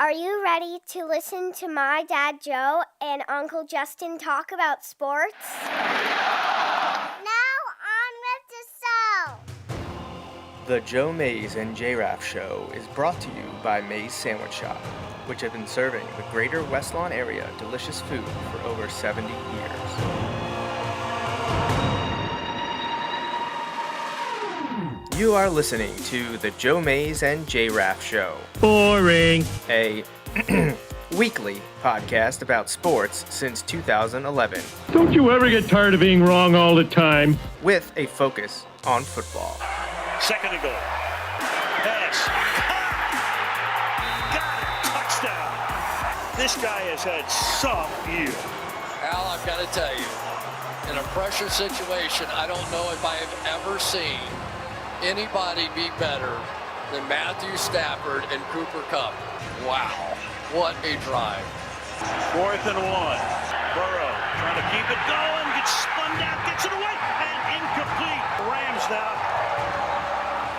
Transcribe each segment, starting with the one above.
Are you ready to listen to my dad Joe and Uncle Justin talk about sports? Now on with the show! The Joe Mays and J-Raff Show is brought to you by Mays Sandwich Shop, which have been serving the greater West Lawn area delicious food for over 70 years. You are listening to the Joe Mays and J-Raff Show. Boring. A weekly podcast about sports since 2011. Don't you ever get tired of being wrong all the time? With a focus on football. Second and goal. Pass. Got it. Touchdown. This guy has had some year. Al, I've got to tell you, in a pressure situation, I don't know if I have ever seen anybody be better than Matthew Stafford and Cooper Kupp. Wow, what a drive. 4th and 1. Burrow trying to keep it going, gets spun down, gets it away, and incomplete. Rams now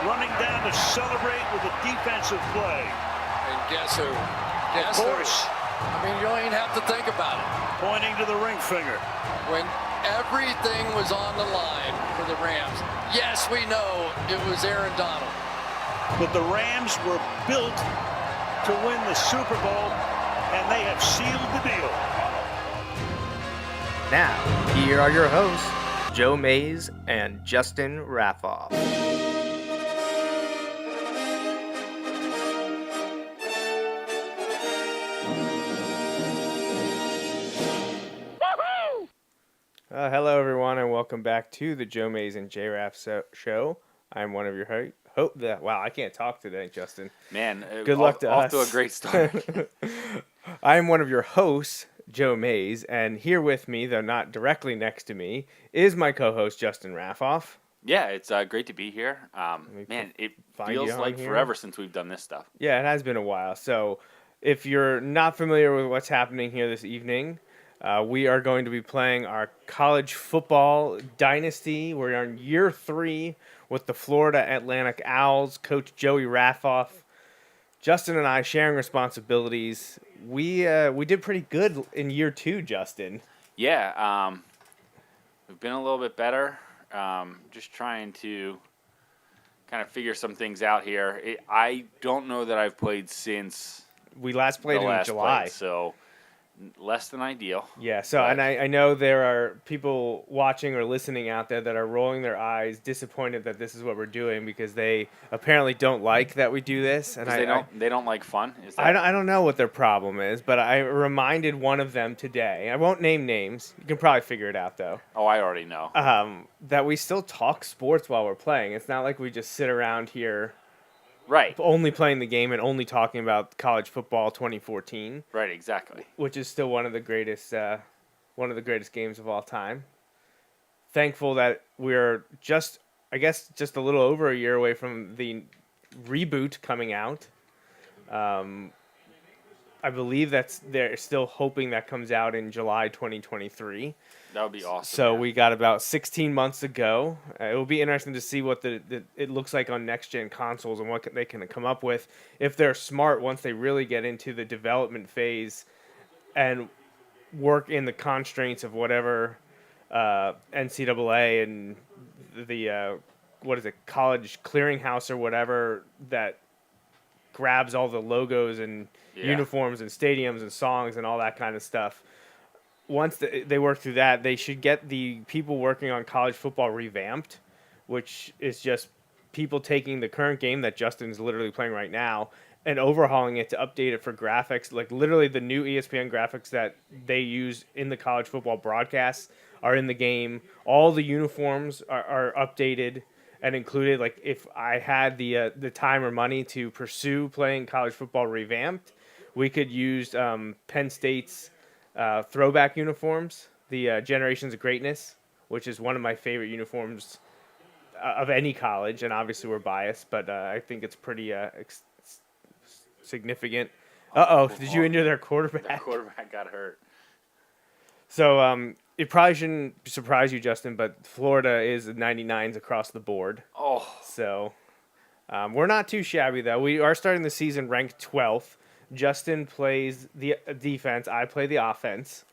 running down to celebrate with a defensive play. And guess who? Of course. I mean, you don't even have to think about it. Pointing to the ring finger. When everything was on the line for the Rams, yes, we know it was Aaron Donald. But the Rams were built to win the Super Bowl, and they have sealed the deal. Now, here are your hosts, Joe Mays and Justin Raffauf. Hello, everyone, and welcome back to the Joe Mays and J-Raff Show. I'm one of your hosts. Wow, I can't talk today, Justin. Man, good luck to us. Off to a great start. I'm one of your hosts, Joe Mays, and here with me, though not directly next to me, is my co-host, Justin Raffauf. Yeah, it's great to be here. Man, it feels like forever since we've done this stuff. Yeah, it has been a while. So if you're not familiar with what's happening here this evening, we are going to be playing our college football Dynasty. We're in year 3 with the Florida Atlantic Owls, Coach Joey Raffauf. Justin and I sharing responsibilities. We did pretty good in year 2, Justin. Yeah, we've been a little bit better. Just trying to kind of figure some things out here. I don't know that I've played since we last played in July. So less than ideal. Yeah, so and I know there are people watching or listening out there that are rolling their eyes, disappointed that this is what we're doing because they apparently don't like that we do this. And they don't like fun? Is that... I don't know what their problem is, but I reminded one of them today. I won't name names. You can probably figure it out, though. Oh, I already know. That we still talk sports while we're playing. It's not like we just sit around here right, only playing the game and only talking about college football 2014. Right, exactly. Which is still one of the greatest games of all time. Thankful that we're just a little over a year away from the reboot coming out. I believe they're still hoping that comes out in July 2023. That would be awesome. So we got about 16 months to go. It will be interesting to see what it looks like on next-gen consoles and what they can come up with. If they're smart, once they really get into the development phase and work in the constraints of whatever NCAA and the college clearinghouse or whatever that grabs all the logos and uniforms and stadiums and songs and all that kind of stuff. Once they work through that, they should get the people working on college football revamped, which is just people taking the current game that Justin's literally playing right now and overhauling it to update it for graphics. Like literally the new ESPN graphics that they use in the college football broadcasts are in the game. All the uniforms are updated and included. Like if I had the time or money to pursue playing college football revamped, we could use Penn State's throwback uniforms, the Generations of Greatness, which is one of my favorite uniforms of any college, and obviously we're biased, but I think it's pretty significant. Did you injure their quarterback? Their quarterback got hurt. So it probably shouldn't surprise you, Justin, but Florida is 99s across the board. Oh. So we're not too shabby, though. We are starting the season ranked 12th. Justin plays the defense. I play the offense.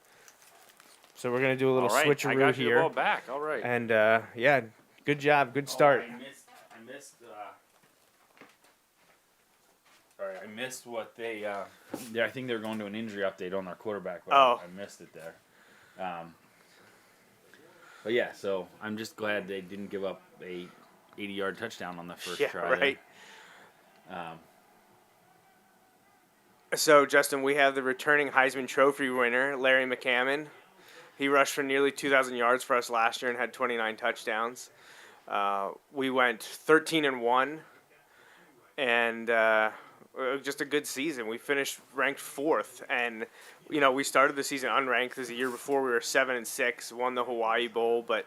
So we're gonna do a little All right, I switcheroo got you the here. ball back. All right. And yeah, good job, good start. I missed. Sorry, I missed what they. Yeah, I think they were going to an injury update on their quarterback. But Oh. I missed it there. But yeah, so I'm just glad they didn't give up a 80-yard touchdown on the first try. Right. There. So Justin, we have the returning Heisman Trophy winner, Larry McCammon. He rushed for nearly 2,000 yards for us last year and had 29 touchdowns. We went 13-1, and just a good season. We finished ranked 4th, and we started the season unranked because the year before we were 7-6, won the Hawaii Bowl, but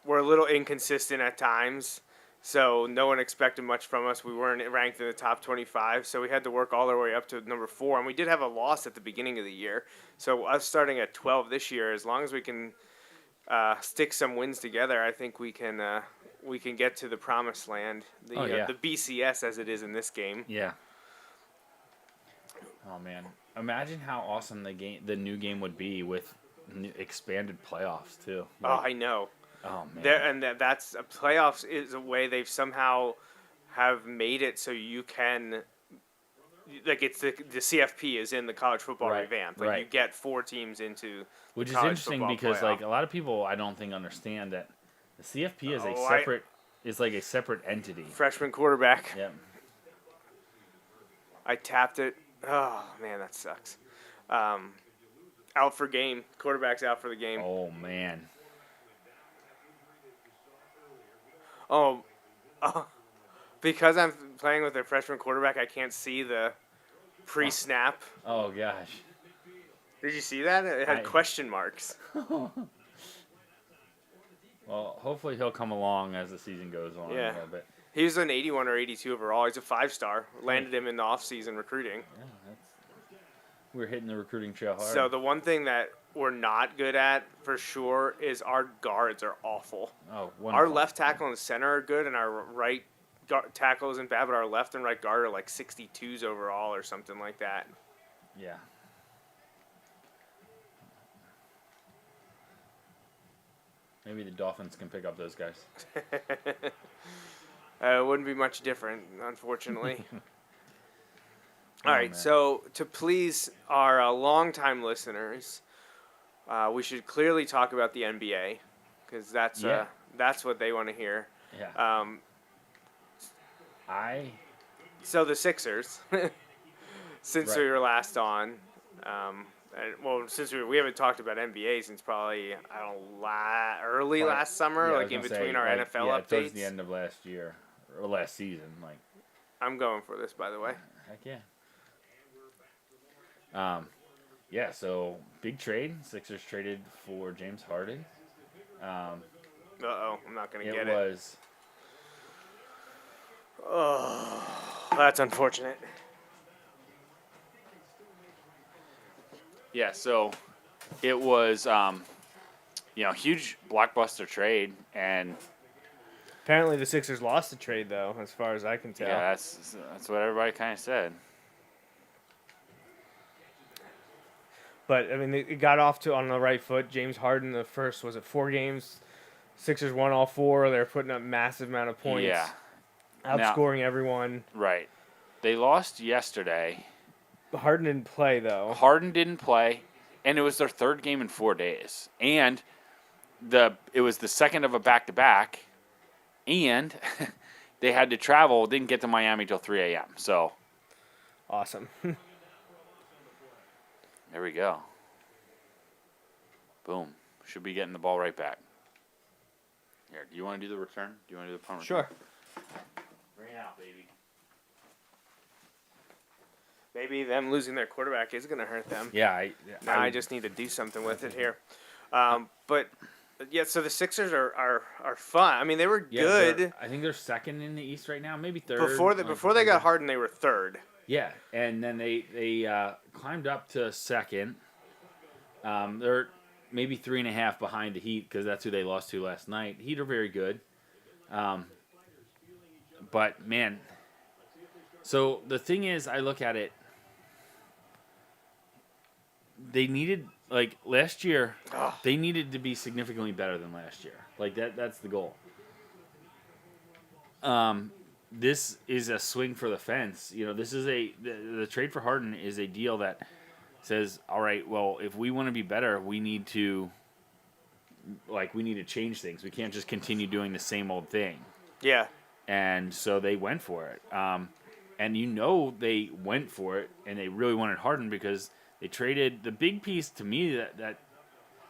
we're a little inconsistent at times. So no one expected much from us. We weren't ranked in the top 25, so we had to work all our way up to number 4. And we did have a loss at the beginning of the year. So us starting at 12 this year, as long as we can stick some wins together, I think we can get to the promised land, the BCS as it is in this game. Yeah. Oh man, imagine how awesome the new game would be with expanded playoffs too. I know. Oh man. That's playoffs is a way they've somehow have made it so you can, like, it's the CFP is in the college football revamp. Like you get 4 teams into which the is college interesting football because playoff. like a lot of people I don't think understand that the CFP is a separate entity. Freshman quarterback. Yep. I tapped it. Oh man, that sucks. Out for game. Quarterback's out for the game. Oh man. Oh, because I'm playing with a freshman quarterback, I can't see the pre-snap. Oh gosh. Did you see that? It had question marks. Well, hopefully he'll come along as the season goes on a little bit. He was an 81 or 82 overall. He's a 5-star. Landed him in the off-season recruiting. Yeah, we're hitting the recruiting trail hard. So the one thing that we're not good at, for sure, is our guards are awful. Oh, wonderful. Our left tackle and center are good, and our right tackle isn't bad, but our left and right guard are like 62s overall or something like that. Yeah. Maybe the Dolphins can pick up those guys. It wouldn't be much different, unfortunately. All right, man. so to please our longtime listeners, we should clearly talk about the NBA because that's what they want to hear. Yeah. So the Sixers, since we were last on, since we haven't talked about NBA since probably early last summer, like in between our NFL updates. Towards the end of last year or last season, like. I'm going for this, by the way. Heck yeah. Yeah. So big trade. Sixers traded for James Harden. I'm not gonna get it. It was. Oh, that's unfortunate. Yeah, so it was, huge blockbuster trade, and apparently the Sixers lost the trade, though, as far as I can tell. Yeah, that's what everybody kind of said. But I mean, it got off on the right foot. James Harden, the first 4 games, Sixers won all 4. They're putting up massive amount of points. Yeah, outscoring everyone. Right. They lost yesterday. Harden didn't play, though. Harden didn't play, and it was their 3rd game in 4 days. And it was the second of a back-to-back, and they had to travel, didn't get to Miami till 3 a.m. So awesome. There we go. Boom. Should be getting the ball right back. Here, do you want to do the return? Do you want to do the punt return? Sure. Bring it out, baby. Maybe them losing their quarterback is going to hurt them. Yeah. I just need to do something with it here. So the Sixers are fun. I mean, they were good. I think they're second in the East right now, maybe third. Before they got Harden, they were 3rd. Yeah, and then they climbed up to second. They're maybe 3.5 behind the Heat because that's who they lost to last night. Heat are very good. But, man, so the thing is, I look at it, they needed, like, last year, they needed to be significantly better than last year. Like, that's the goal. This is a swing for the fence. You know, this is the trade for Harden is a deal that says, all right, well, if we want to be better, we need to change things. We can't just continue doing the same old thing. Yeah. And so they went for it. And you know they went for it, and they really wanted Harden because they traded the big piece to me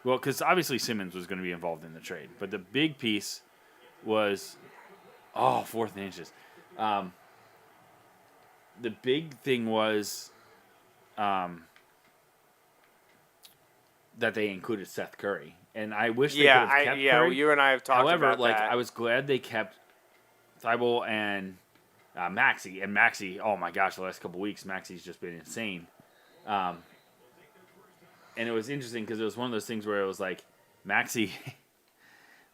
well, because obviously Simmons was going to be involved in the trade, but the big piece was, 4th and inches. The big thing was that they included Seth Curry, and I wish they could have kept Curry. You and I have talked However, about that. I was glad they kept Thibault and Maxey. And Maxey, oh my gosh, the last couple weeks, Maxey's just been insane. And it was interesting because it was one of those things where it was like Maxey,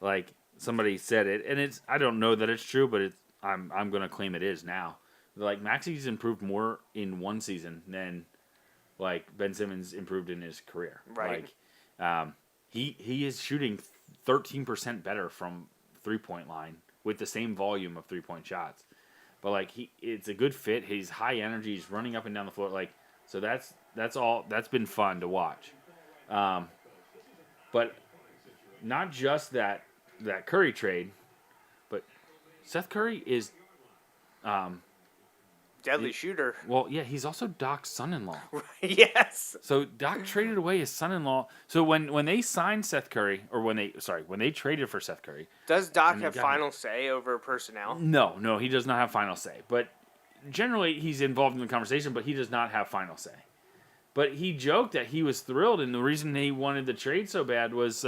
like somebody said it, and I don't know that it's true, but I'm gonna claim it is now. Like Maxey's improved more in one season than like Ben Simmons improved in his career. Right. Like he is shooting 13% better from 3-point line with the same volume of 3-point shots. But like it's a good fit. He's high energy. He's running up and down the floor. Like so that's all. That's been fun to watch. But not just that Curry trade, but Seth Curry is Deadly shooter. Well, yeah, he's also Doc's son-in-law. Yes. So Doc traded away his son-in-law. So when they signed Seth Curry, or when they traded for Seth Curry, Does Doc have final say over personnel? No, he does not have final say. But generally, he's involved in the conversation, but he does not have final say. But he joked that he was thrilled, and the reason he wanted the trade so bad was,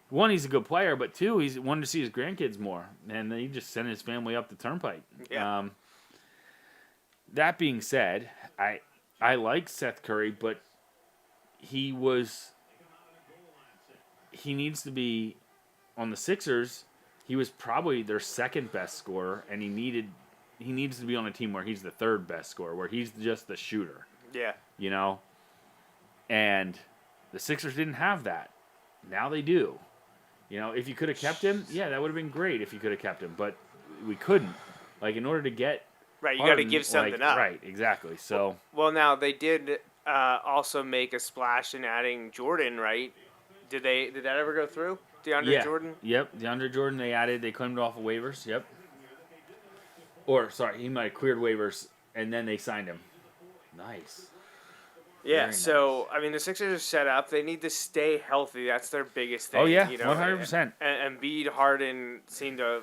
one, he's a good player, but two, he wanted to see his grandkids more, and he just sent his family up the turnpike. Yeah. That being said, I like Seth Curry, but he needs to be on the Sixers. He was probably their second best scorer, and he needs to be on a team where he's the third best scorer, where he's just the shooter. Yeah. You know? And the Sixers didn't have that. Now they do. You know, if you could have kept him, yeah, that would have been great if you could have kept him, but we couldn't. Like, in order to get Right, you got to give something up. Right, exactly. So well, now they did also make a splash in adding Jordan, right? Did that ever go through? DeAndre Jordan? Yep, DeAndre Jordan. They claimed off of waivers. Yep. Or sorry, he might have cleared waivers and then they signed him. Nice. Yeah. Very so nice. I mean, the Sixers are set up. They need to stay healthy. That's their biggest thing. Oh yeah, you know? 100%. And Embiid, Harden seem to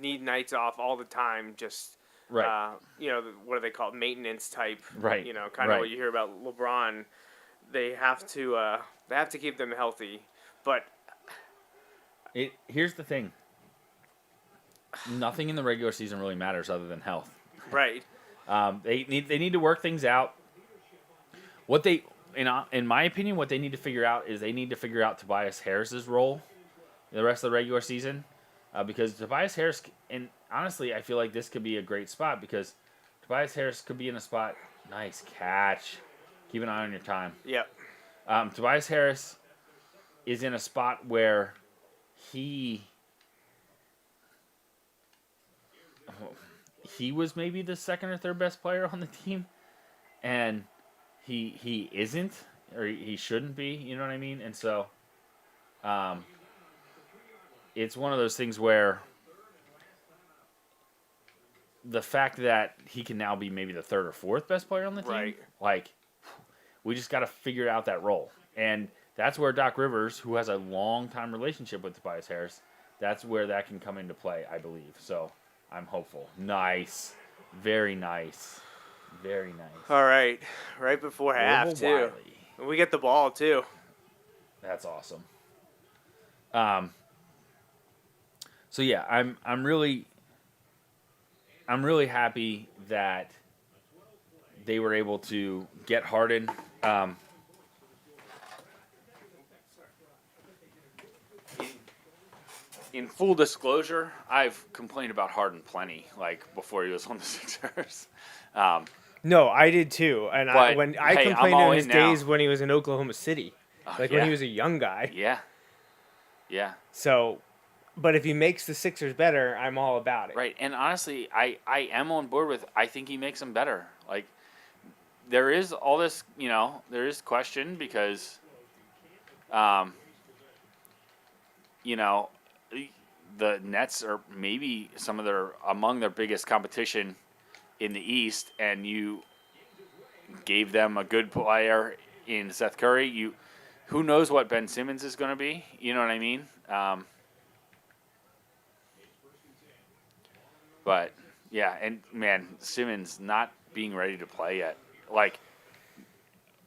need nights off all the time. Just. Right. You know, what are they called? Maintenance type. Right. You know, kind of what you hear about LeBron. They have to keep them healthy. But here's the thing. Nothing in the regular season really matters other than health. Right. They need to work things out. What they, in my opinion, what they need to figure out is they need to figure out Tobias Harris's role in the rest of the regular season. Because Tobias Harris, and honestly, I feel like this could be a great spot because Tobias Harris could be in a spot. Nice catch. Keep an eye on your time. Yep. Tobias Harris is in a spot where he was maybe the second or third best player on the team, and he isn't, or he shouldn't be. You know what I mean? And so, it's one of those things where the fact that he can now be maybe the third or fourth best player on the team, like, we just got to figure out that role. And that's where Doc Rivers, who has a long-time relationship with Tobias Harris, that's where that can come into play, I believe. So I'm hopeful. Nice. Very nice. Very nice. All right. Right before half, too. Wiley. And we get the ball, too. That's awesome. So yeah, I'm really happy that they were able to get Harden. In full disclosure, I've complained about Harden plenty, like before he was on the Sixers. No, I did too. And But, when I hey, I'm complained all in his in now. days when he was in Oklahoma City, when Yeah. he was a young guy. Yeah. Yeah. So, but if he makes the Sixers better, I'm all about it. Right. And honestly, I am on board with. I think he makes them better. Like, there is all this, there is question because, the Nets are maybe among their biggest competition in the East, and you gave them a good player in Seth Curry. Who knows what Ben Simmons is going to be? You know what I mean? But yeah, and man, Simmons not being ready to play yet, like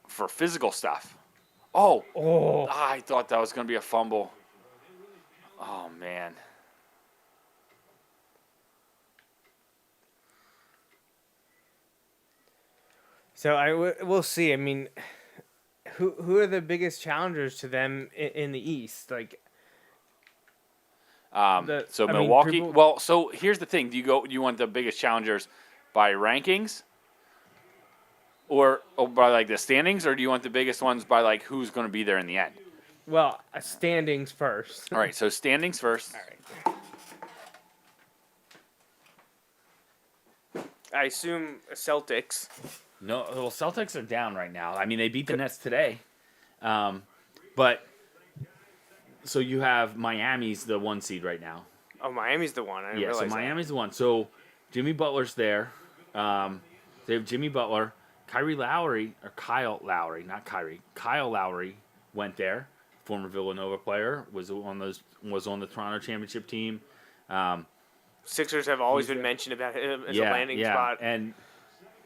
for physical stuff. Oh, I thought that was going to be a fumble. Oh man. So we'll see. I mean, who are the biggest challengers to them in the East? Like, Milwaukee. Well, so here's the thing: do you want the biggest challengers by rankings, or by like the standings, or do you want the biggest ones by like who's going to be there in the end? Well, standings first. All right, so standings first. All right. I assume Celtics. No, well, Celtics are down right now. I mean, they beat the Nets today, but so you have Miami's the 1 seed right now. Oh, Miami's the one. I didn't realize so Miami's the one. So Jimmy Butler's there. They have Jimmy Butler, Kyle Lowry, not Kyrie. Kyle Lowry went there. Former Villanova player, was on the Toronto championship team. Sixers have always been mentioned about him as a landing spot. And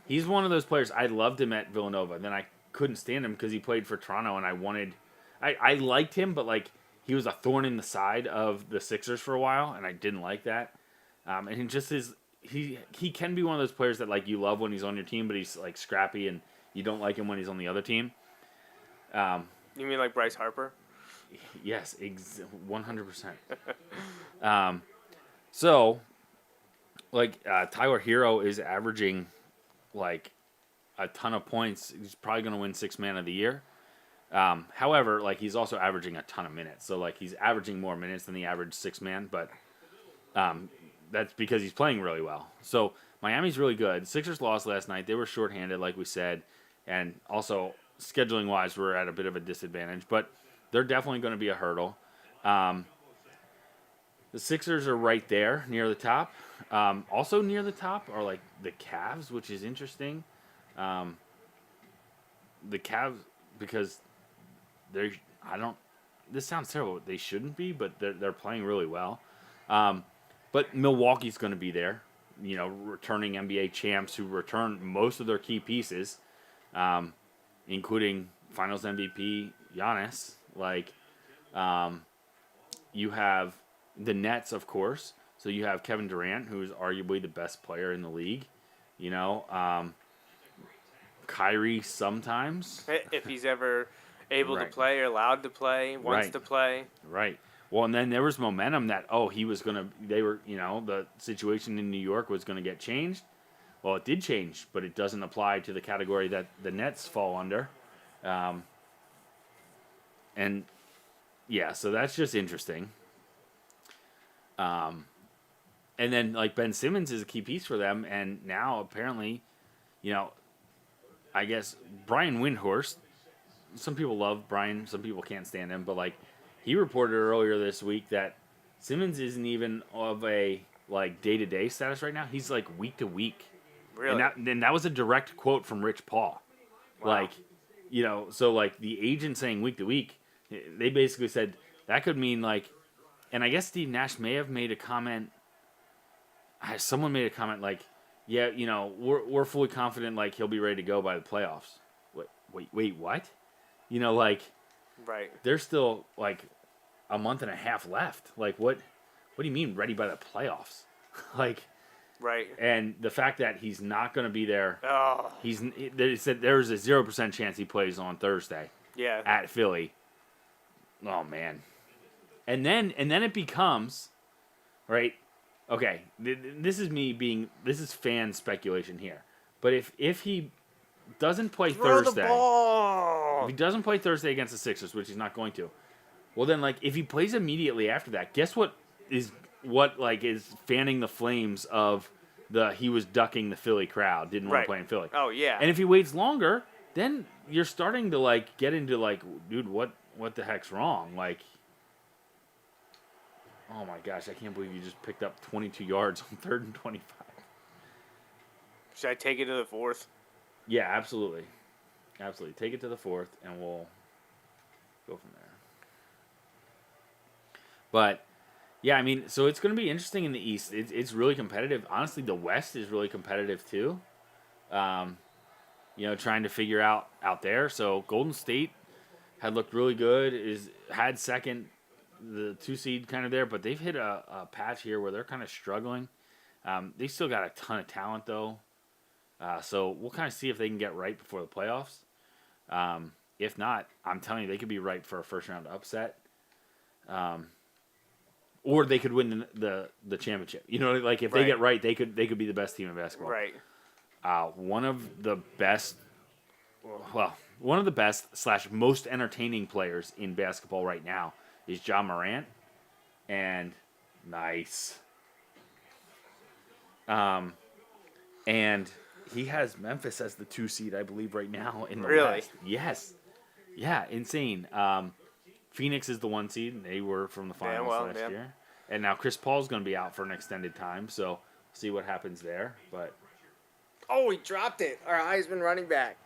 he's one of those players. I loved him at Villanova. Then I couldn't stand him because he played for Toronto, and I liked him, but like he was a thorn in the side of the Sixers for a while, and I didn't like that. And he just is he can be one of those players that like you love when he's on your team, but he's like scrappy, and you don't like him when he's on the other team. You mean like Bryce Harper? Yes, 100%. So, like Tyler Hero is averaging like a ton of points. He's probably going to win Sixth Man of the Year. However, like he's also averaging a ton of minutes. So like he's averaging more minutes than the average Sixth Man, but that's because he's playing really well. So Miami's really good. Sixers lost last night. They were shorthanded, like we said, and also scheduling wise, we're at a bit of a disadvantage. But they're definitely going to be a hurdle. The Sixers are right there near the top. Also near the top are like the Cavs, which is interesting. The Cavs, because this sounds terrible. They shouldn't be, but they're playing really well. But Milwaukee's going to be there. Returning NBA champs who return most of their key pieces, including Finals MVP Giannis. You have the Nets, of course. So you have Kevin Durant, who's arguably the best player in the league. Kyrie sometimes. If he's ever able to play or allowed to play, wants to play. Right. Well, and then there was momentum that, the situation in New York was going to get changed. Well, it did change, but it doesn't apply to the category that the Nets fall under. So that's just interesting. And then, like, Ben Simmons is a key piece for them, and now apparently, I guess Brian Windhorst, some people love Brian, some people can't stand him, but, like, he reported earlier this week that Simmons isn't even of a, like, day-to-day status right now. He's, like, week-to-week. Really? And that was a direct quote from Rich Paul. Wow. So, like, the agent saying week-to-week, they basically said that could mean, like, and I guess Steve Nash may have made a comment. Someone made a comment like, yeah, we're fully confident, like, he'll be ready to go by the playoffs. Wait, what? Right. There's still, like, a month and a half left. Like, what do you mean ready by the playoffs? Right. And the fact that he's not going to be there, Oh. They said there's a 0% chance he plays on Thursday. Yeah. At Philly. Oh, man. And then it becomes, right? Okay, this is fan speculation here, But if he doesn't play Throw Thursday, the ball. if he doesn't play Thursday against the Sixers, which he's not going to, well then like if he plays immediately after that, guess what is fanning the flames of he was ducking the Philly crowd, didn't want to play in Philly. Oh yeah. And if he waits longer, then you're starting to like get into like, dude, what the heck's wrong? Like, oh my gosh, I can't believe you just picked up 22 yards on 3rd and 25. Should I take it to the 4th? Yeah, absolutely. Absolutely. Take it to the 4th, and we'll go from there. But, yeah, I mean, so it's going to be interesting in the East. It's really competitive. Honestly, the West is really competitive, too. Trying to figure out there. So, Golden State had looked really good, had second, the 2 seed kind of there, but they've hit a patch here where they're kind of struggling. They still got a ton of talent, though. So we'll kind of see if they can get right before the playoffs. If not, I'm telling you, they could be right for a first-round upset. Or they could win the championship. Like if they get right, they could be the best team in basketball. Right. One of the best / most entertaining players in basketball right now is Ja Morant. And nice. And he has Memphis as the 2 seed, I believe, right now in the West. Yes. Yeah, insane. Phoenix is the 1 seed, and they were from the finals last year. And now Chris Paul's going to be out for an extended time, so see what happens there. But he dropped it. Our Heisman running back.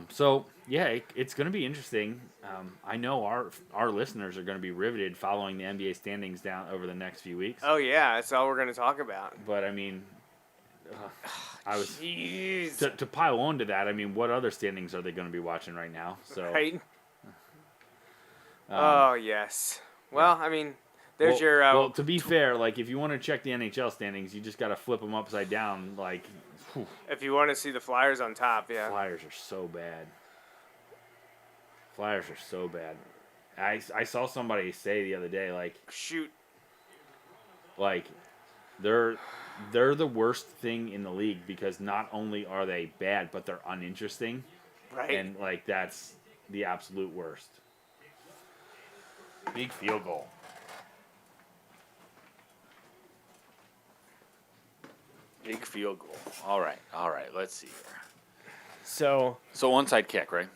So yeah, it's going to be interesting. I know our listeners are going to be riveted following the NBA standings down over the next few weeks. Oh yeah, that's all we're going to talk about. But I mean, to pile on to that. I mean, what other standings are they going to be watching right now? So right. Oh yes. Well, I mean, there's your. Well, to be fair, like if you want to check the NHL standings, you just got to flip them upside down. Like, whew. If you want to see the Flyers on top, yeah. Flyers are so bad. Flyers are so bad. I saw somebody say the other day, like, shoot, like they're the worst thing in the league because not only are they bad, but they're uninteresting. Right. And like that's the absolute worst. Big field goal. Big field goal. All right. Let's see here. So onside kick, right?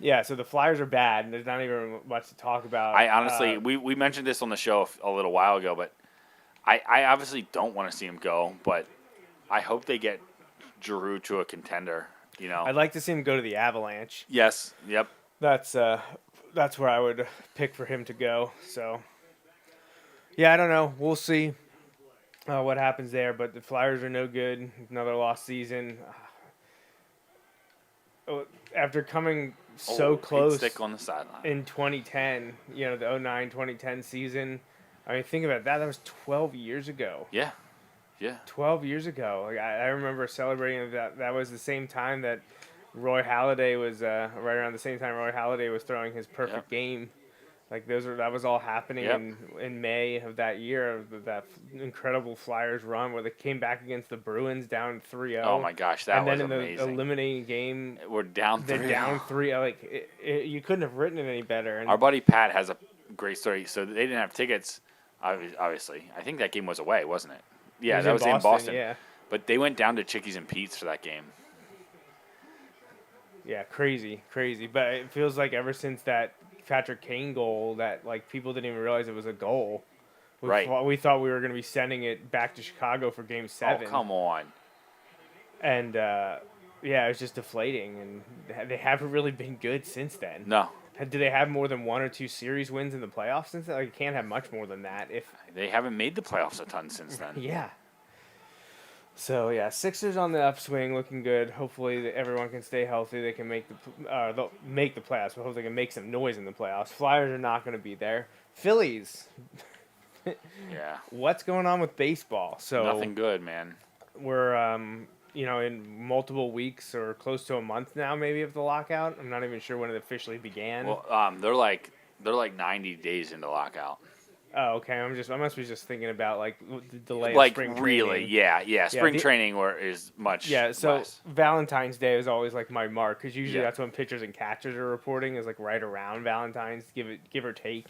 Yeah, so the Flyers are bad, and there's not even much to talk about. I honestly, we mentioned this on the show a little while ago, but I obviously don't want to see him go, but I hope they get Giroux to a contender, I'd like to see him go to the Avalanche. Yes, yep. That's where I would pick for him to go. So, yeah, I don't know. We'll see what happens there, but the Flyers are no good. Another lost season. After coming so close stick on the sideline in 2010, the 2009-2010 season. I mean, think about that. That was 12 years ago. Yeah. 12 years ago. Like, I remember celebrating that. That was the same time that Roy Halladay was right around the same time Roy Halladay was throwing his perfect game. Like that was all happening in May of that year, of that incredible Flyers run where they came back against the Bruins down 3-0. Oh my gosh, that was amazing. And then in the eliminating game, we're down 3-0. They're down 3-0. Like you couldn't have written it any better. And our buddy Pat has a great story. So they didn't have tickets, obviously. I think that game was away, wasn't it? Yeah, that was in Boston. Yeah. But they went down to Chickies and Pete's for that game. Yeah, crazy. But it feels like ever since that Patrick Kane goal that like people didn't even realize it was a goal. We thought we were going to be sending it back to Chicago for Game 7. Oh, come on. And it was just deflating, and they haven't really been good since then. No. Do they have more than 1 or 2 series wins in the playoffs since then? Like, you can't have much more than that. If they haven't made the playoffs a ton since then. Yeah. So yeah, Sixers on the upswing, looking good. Hopefully everyone can stay healthy. They can they'll make the playoffs. But hopefully they can make some noise in the playoffs. Flyers are not going to be there. Phillies. Yeah. What's going on with baseball? So nothing good, man. We're in multiple weeks or close to a month now, maybe, of the lockout. I'm not even sure when it officially began. Well, they're like 90 days into lockout. Oh, okay. I must be just thinking about like the delay Like of spring really, training. yeah. Spring the- training is much So less. Valentine's Day is always like my mark because usually Yeah. that's when pitchers and catchers are reporting is like right around Valentine's, give or take.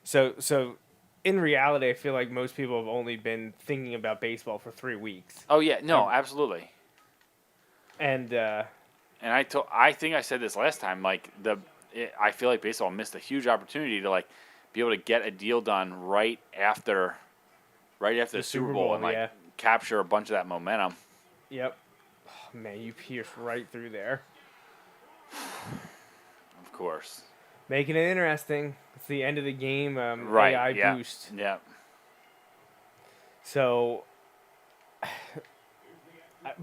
So in reality, I feel like most people have only been thinking about baseball for 3 weeks. Oh yeah, no, absolutely. And And I think I said this last time. Like I feel like baseball missed a huge opportunity to like be able to get a deal done right after the Super Bowl and like yeah. capture a bunch of that momentum. Yep. Oh, man, you pierced right through there. Of course. Making it interesting. It's the end of the game. Right. AI yeah. boost. Yeah. So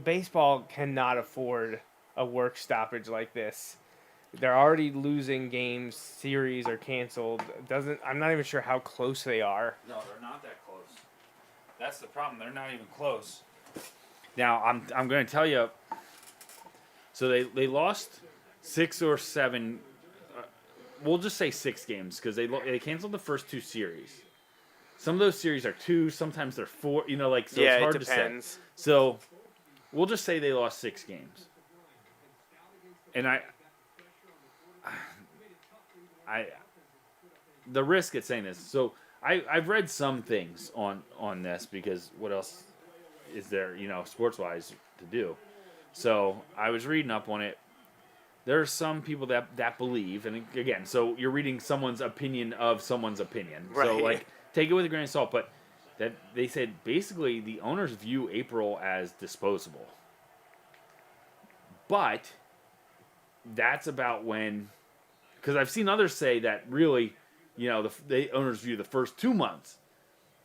baseball cannot afford a work stoppage like this. They're already losing games, series are canceled. I'm not even sure how close they are. No, they're not that close. That's the problem. They're not even close. Now I'm going to tell you. So they lost 6 or 7. We'll just say 6 games because they canceled the first 2 series. Some of those series are 2, sometimes they're 4. You know, like so it's hard to say. So we'll just say they lost 6 games. And the risk at saying this. So I've read some things on this because what else is there, sports wise to do? So I was reading up on it. There are some people that believe, and again, so you're reading someone's opinion of someone's opinion. Right. So like take it with a grain of salt, but that they said basically the owners view April as disposable. But that's about when, because I've seen others say that really, the owners view the first 2 months.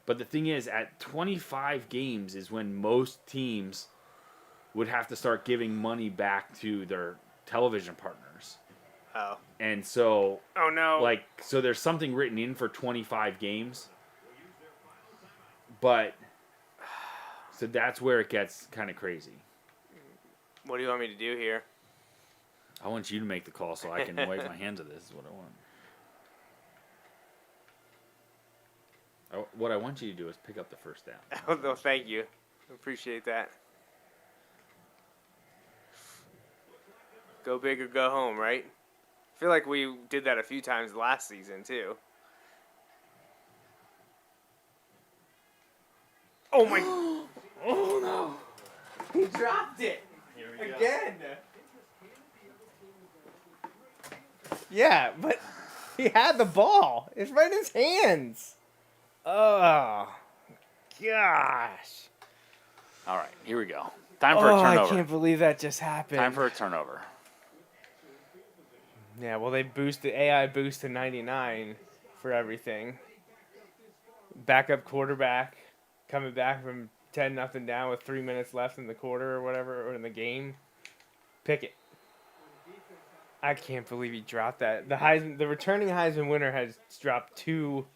But the thing is, at 25 games is when most teams would have to start giving money back to their television partners. Oh. And so, Oh no. So there's something written in for 25 games. But, so that's where it gets kind of crazy. What do you want me to do here? I want you to make the call so I can wipe my hands of this is what I want. What I want you to do is pick up the first down. Oh, no, thank you. Appreciate that. Go big or go home, right? I feel like we did that a few times last season, too. Oh, my... Oh, no. He dropped it. Here we go. Again. Yeah, but he had the ball. It's right in his hands. Oh, gosh. All right, here we go. Time for a turnover. I can't believe that just happened. Time for a turnover. Yeah, well, they boosted AI boost to 99 for everything. Backup quarterback coming back from 10-0 down with 3 minutes left in the quarter or whatever, or in the game. Pickett. I can't believe he dropped that. The returning Heisman winner has dropped 2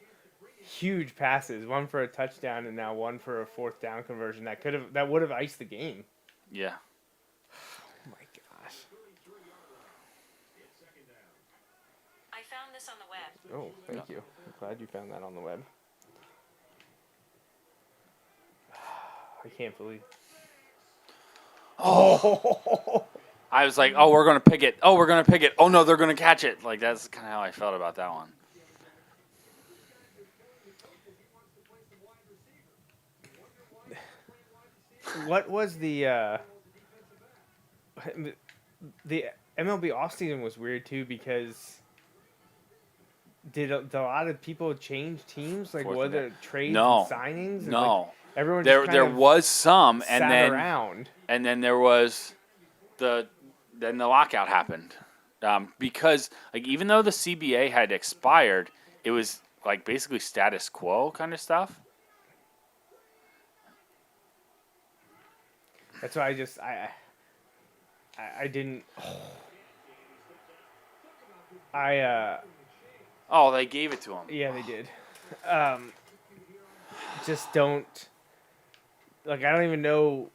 huge passes, one for a touchdown and now one for a 4th down conversion. That would have iced the game. Yeah. Oh my gosh. I found this on the web. Oh, thank you. I'm glad you found that on the web. I can't believe. Oh. I was like, oh, we're going to pick it. Oh, we're going to pick it. Oh, no, they're going to catch it. Like, that's kind of how I felt about that one. What was the MLB offseason was weird too because did a lot of people change teams? Like, Fourth were and there trades No. and signings? And, No. like, everyone There just kind of was some, and sat then around. and then there was the lockout happened because like even though the CBA had expired, it was like basically status quo kind of stuff. That's why I didn't. Oh, they gave it to him. Yeah, they did. Just don't. Like, I don't even know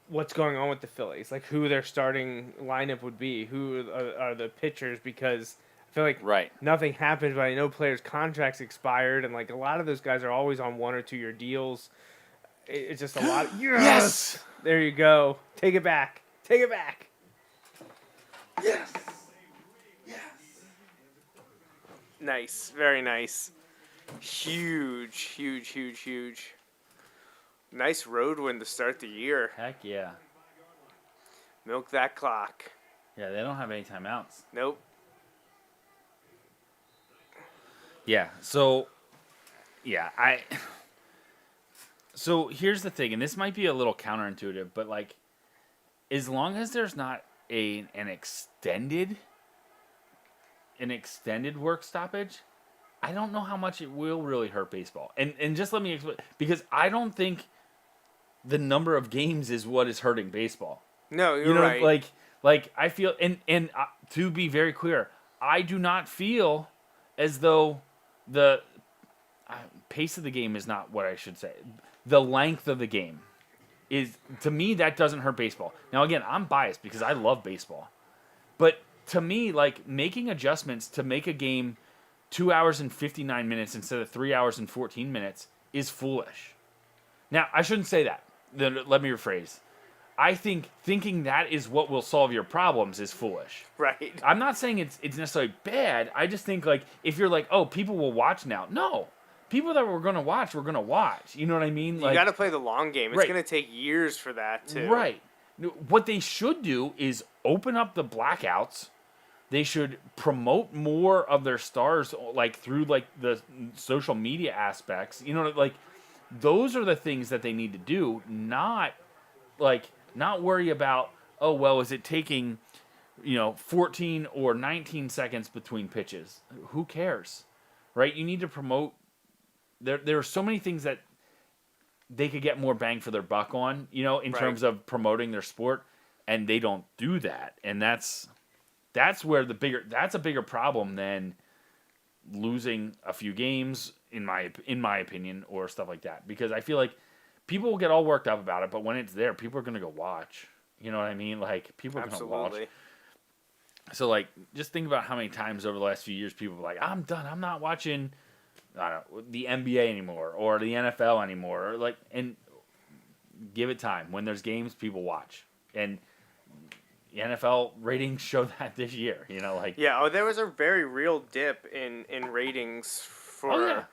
what's going on with the Phillies. Like, who their starting lineup would be. Who are the pitchers? Because I feel like Right. nothing happened, but I know players' contracts expired, and like a lot of those guys are always on 1 or 2 year deals. It's just a lot. Yes! There you go. Take it back. Take it back. Yes. Nice. Very nice. Huge. Nice road win to start the year. Heck yeah. Milk that clock. Yeah, they don't have any timeouts. Nope. Yeah. So So here's the thing, and this might be a little counterintuitive, but like, as long as there's not an extended work stoppage, I don't know how much it will really hurt baseball. And just let me explain, because I don't think the number of games is what is hurting baseball. No, you're right. Like I feel, and to be very clear, I do not feel as though the pace of the game is not what I should say. The length of the game is, to me, that doesn't hurt baseball. Now, again, I'm biased because I love baseball. But to me, like, making adjustments to make a game 2 hours and 59 minutes instead of 3 hours and 14 minutes is foolish. Now, I shouldn't say that. Let me rephrase. I think thinking that is what will solve your problems is foolish. Right. I'm not saying it's necessarily bad. I just think, like, if you're like, oh, people will watch now. No. People that we're going to watch, we're going to watch. You know what I mean? You got to play the long game. It's Right. going to take years for that, too. Right. What they should do is open up the blackouts. They should promote more of their stars, like, through, like, the social media aspects. You know, like, those are the things that they need to do, not worry about, oh, well, is it taking, 14 or 19 seconds between pitches? Who cares? Right? You need to promote. There are so many things that they could get more bang for their buck on, in terms of promoting their sport, and they don't do that. And that's where that's a bigger problem than losing a few games, in my opinion, or stuff like that. Because I feel like people will get all worked up about it, but when it's there, people are going to go watch. You know what I mean? Like, people are going to watch. So, like, just think about how many times over the last few years people were like, I'm done. I'm not watching, I don't know, the NBA anymore or the NFL anymore. Or like, and give it time. When there's games, people watch. And the NFL ratings show that this year. Yeah, there was a very real dip in ratings for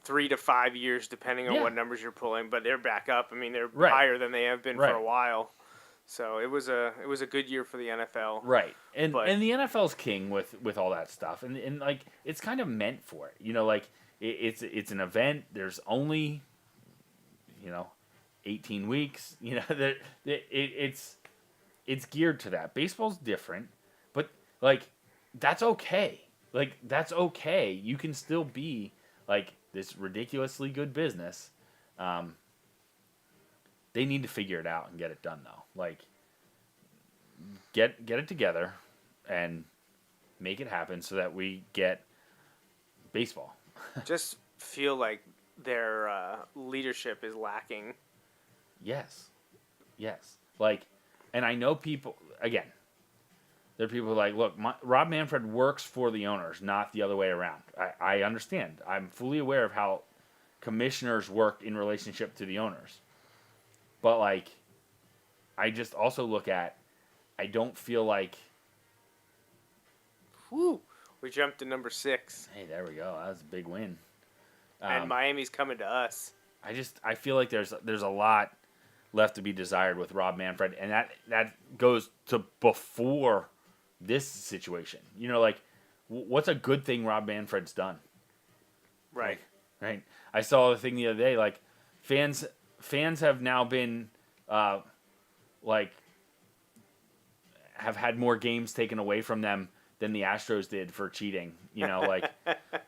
3 to 5 years, depending on what numbers you're pulling. But they're back up. I mean, they're higher than they have been for a while. So it was a good year for the NFL. Right. And the NFL's king with all that stuff. And like, it's kind of meant for it. Like, it's an event. There's only 18 weeks. It's geared to that. Baseball's different, but like, that's okay. Like, that's okay. You can still be like this ridiculously good business. They need to figure it out and get it done, though. Like, get it together and make it happen so that we get baseball. Just feel like their leadership is lacking. Yes. Like, and I know people, again, there are people who are like, look, Rob Manfred works for the owners, not the other way around. I understand. I'm fully aware of how commissioners work in relationship to the owners. But, like, I just also look at, I don't feel like... Whew. We jumped to number 6. Hey, there we go. That was a big win. And Miami's coming to us. I feel like there's a lot left to be desired with Rob Manfred, and that goes to before this situation. Like, what's a good thing Rob Manfred's done? Right. Right. I saw the thing the other day, like, fans have now been, have had more games taken away from them than the Astros did for cheating, but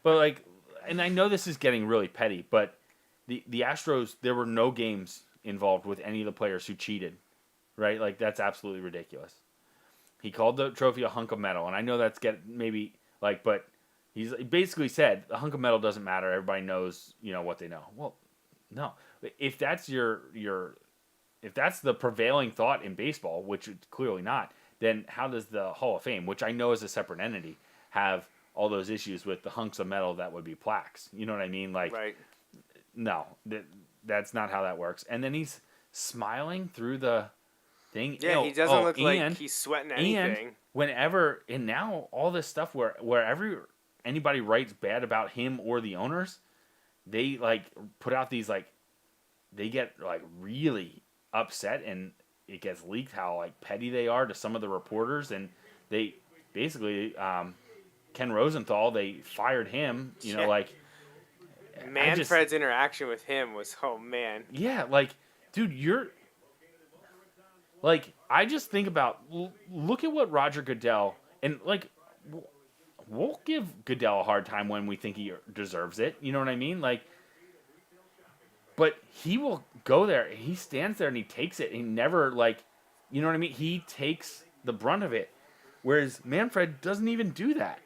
like, and I know this is getting really petty, but the Astros, there were no games involved with any of the players who cheated, right? Like, that's absolutely ridiculous. He called the trophy a hunk of metal, and I know that's but he basically said a hunk of metal doesn't matter. Everybody knows, what they know. Well, no. If that's if that's the prevailing thought in baseball, which it's clearly not, then how does the Hall of Fame, which I know is a separate entity, have all those issues with the hunks of metal that would be plaques. You know what I mean? Like, Right. no, that's not how that works. And then he's smiling through the thing. Yeah, he doesn't look like he's sweating anything. And now all this stuff wherever anybody writes bad about him or the owners, they like put out these like, they get like really upset, and it gets leaked how like petty they are to some of the reporters, and they basically Ken Rosenthal, they fired him. You know, like Manfred's interaction with him was, oh man. Yeah, like, dude, you're like, I just think about look at what Roger Goodell, and like we'll give Goodell a hard time when we think he deserves it. You know what I mean? Like, but he will go there. He stands there and he takes it. He never, like, you know what I mean? He takes the brunt of it. Whereas Manfred doesn't even do that.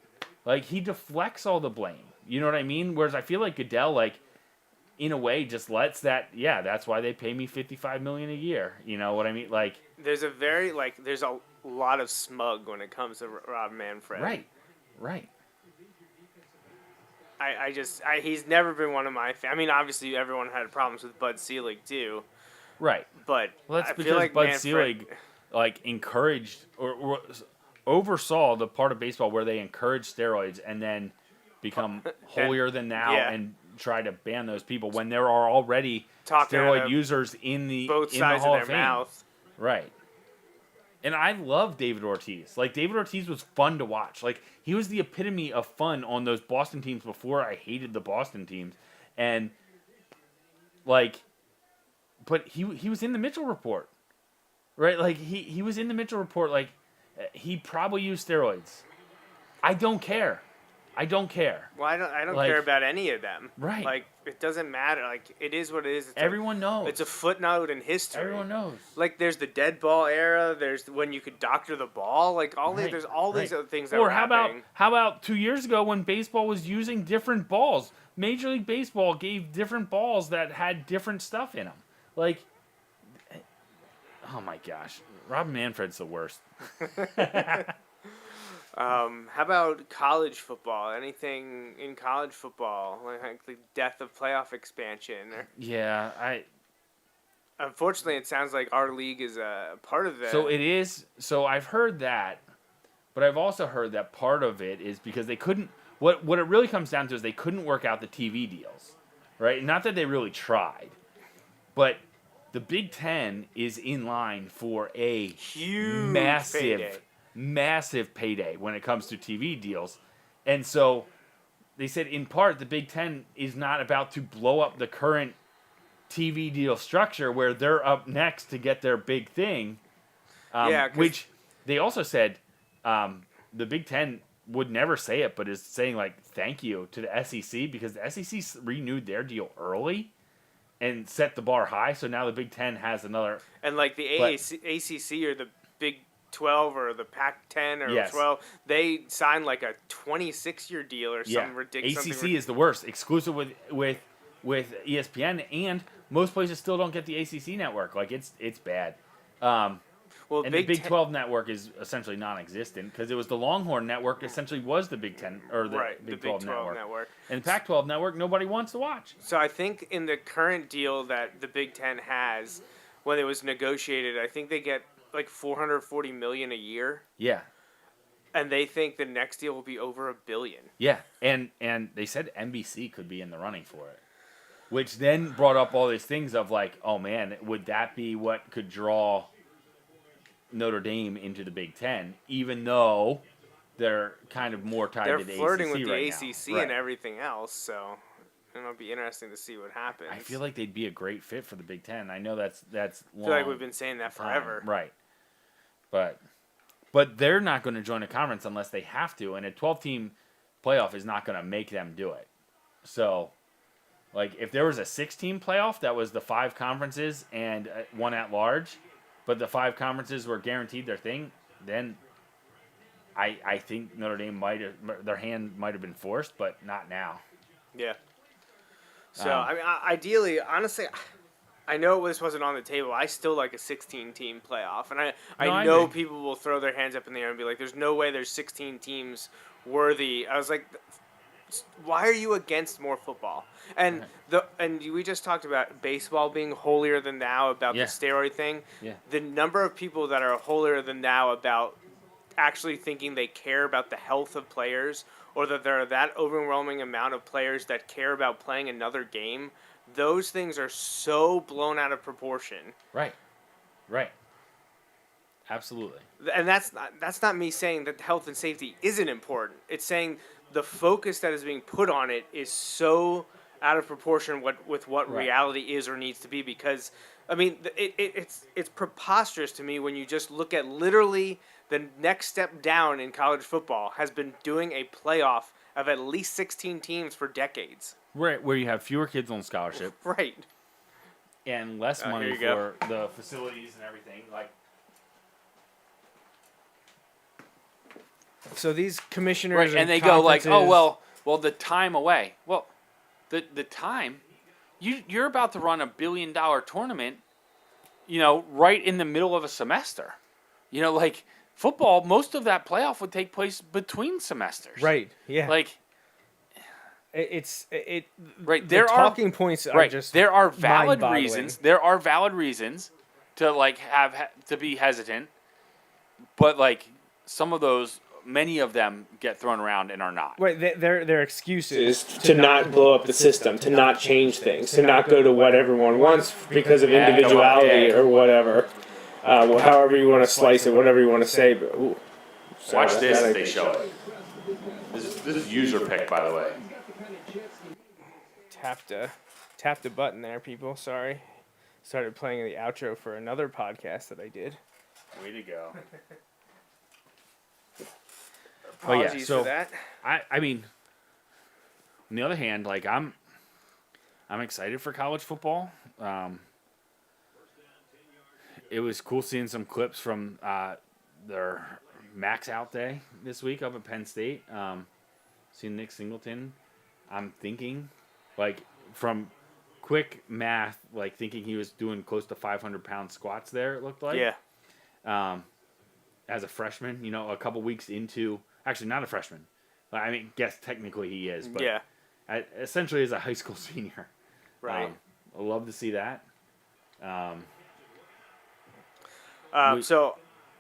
Like, he deflects all the blame. You know what I mean? Whereas I feel like Goodell, like, in a way, just lets that, yeah, that's why they pay me $55 million a year. You know what I mean? Like, there's a lot of smug when it comes to Rob Manfred. Right. He's never been one of my. I mean, obviously, everyone had problems with Bud Selig too. Right. But well, that's I because feel like Bud Selig, like, encouraged or oversaw the part of baseball where they encourage steroids and then become holier than thou and try to ban those people when there are already steroid users in the both in sides the Hall of of their Fame. mouth. Right. And I love David Ortiz. Like, David Ortiz was fun to watch. Like, he was the epitome of fun on those Boston teams before I hated the Boston teams. And, like, but he was in the Mitchell Report. Right? Like, he was in the Mitchell Report. Like, he probably used steroids. I don't care. Well, I don't like, care about any of them. Right. Like, it doesn't matter. Like, it is what it is. Everyone knows. It's a footnote in history. Everyone knows. Like, there's the dead ball era. There's when you could doctor the ball. Like, there's all these other things that or were how happening. about 2 years ago when baseball was using different balls? Major League Baseball gave different balls that had different stuff in them. Like, oh my gosh, Rob Manfred's the worst. How about college football? Anything in college football, like the death of playoff expansion? Yeah, Unfortunately, it sounds like our league is a part of that. So it is. So I've heard that, but I've also heard that part of it is because they couldn't. What it really comes down to is they couldn't work out the TV deals, right? Not that they really tried, but the Big Ten is in line for a huge massive payday when it comes to TV deals. And so they said in part the Big Ten is not about to blow up the current TV deal structure where they're up next to get their big thing. Which they also said the Big Ten would never say it, but is saying, like, thank you to the SEC because the SEC renewed their deal early and set the bar high. So now the Big Ten has another. And like the ACC or the Big 12 or the Pac-10 or 12, they signed like a 26-year deal or something ridiculous. ACC is the worst, exclusive with ESPN, and most places still don't get the ACC network. Like, it's bad. Well, and the Big 12 network is essentially non-existent because it was the Longhorn network. Essentially, was the Big 10 or the Big 12 network. And the Pac-12 network, nobody wants to watch. So I think in the current deal that the Big 10 has, when it was negotiated, I think they get like $440 million a year. Yeah. And they think the next deal will be over $1 billion. Yeah, and they said NBC could be in the running for it, which then brought up all these things of like, oh man, would that be what could draw Notre Dame into the Big Ten, even though they're kind of more tied to the ACC. They're flirting with the ACC and everything else, so it'll be interesting to see what happens. I feel like they'd be a great fit for the Big Ten. I know that's long. I feel like we've been saying that forever. Right. But they're not going to join a conference unless they have to, and a 12-team playoff is not going to make them do it. So, like, if there was a 6-team playoff that was the 5 conferences and one at large, but the 5 conferences were guaranteed their thing, then I think Notre Dame their hand might have been forced, but not now. Yeah. So, I mean, ideally, honestly, I know this wasn't on the table. I still like a 16-team playoff, and I I know agree. people will throw their hands up in the air and be like, "There's no way there's 16 teams worthy." I was like, "Why are you against more football?" And we just talked about baseball being holier than thou about Yeah. the steroid thing. Yeah. The number of people that are holier than thou about actually thinking they care about the health of players, or that there are that overwhelming amount of players that care about playing another game. Those things are so blown out of proportion. Right. Absolutely. And that's not me saying that health and safety isn't important. It's saying the focus that is being put on it is so out of proportion with what Right. reality is or needs to be. Because I mean, it's preposterous to me when you just look at literally the next step down in college football has been doing a playoff of at least 16 teams for decades. Right, where you have fewer kids on scholarship Right. and less Here money you go. for the facilities and everything. Like, So these commissioners Right, and they go like, oh conferences- well, the time away. Well, the time, you're about to run $1 billion tournament, right in the middle of a semester. Like football, most of that playoff would take place between semesters. Right. Yeah. Like right. there The are talking points are right. just There are valid mind-boggling. reasons. There are valid reasons to to be hesitant, but some of those. Many of them get thrown around and are not. Right, their excuses to not blow up the system, to not change things, to not go to what everyone wants because of individuality or whatever. However you want to slice it, whatever you want to say. But, Watch this if they show it. This is user pick, by the way. Tap the button there, people. Sorry. Started playing the outro for another podcast that I did. Way to go. oh yeah, Apologies so for that. I mean, on the other hand, I'm excited for college football. It was cool seeing some clips from their Max Out Day this week up at Penn State. Seeing Nick Singleton, I'm thinking, from quick math, thinking he was doing close to 500-pound squats there, it looked like. Yeah. As a freshman, a couple weeks into, actually not a freshman. I mean, guess technically he is, but Yeah. Essentially as a high school senior. Right. I love to see that. So,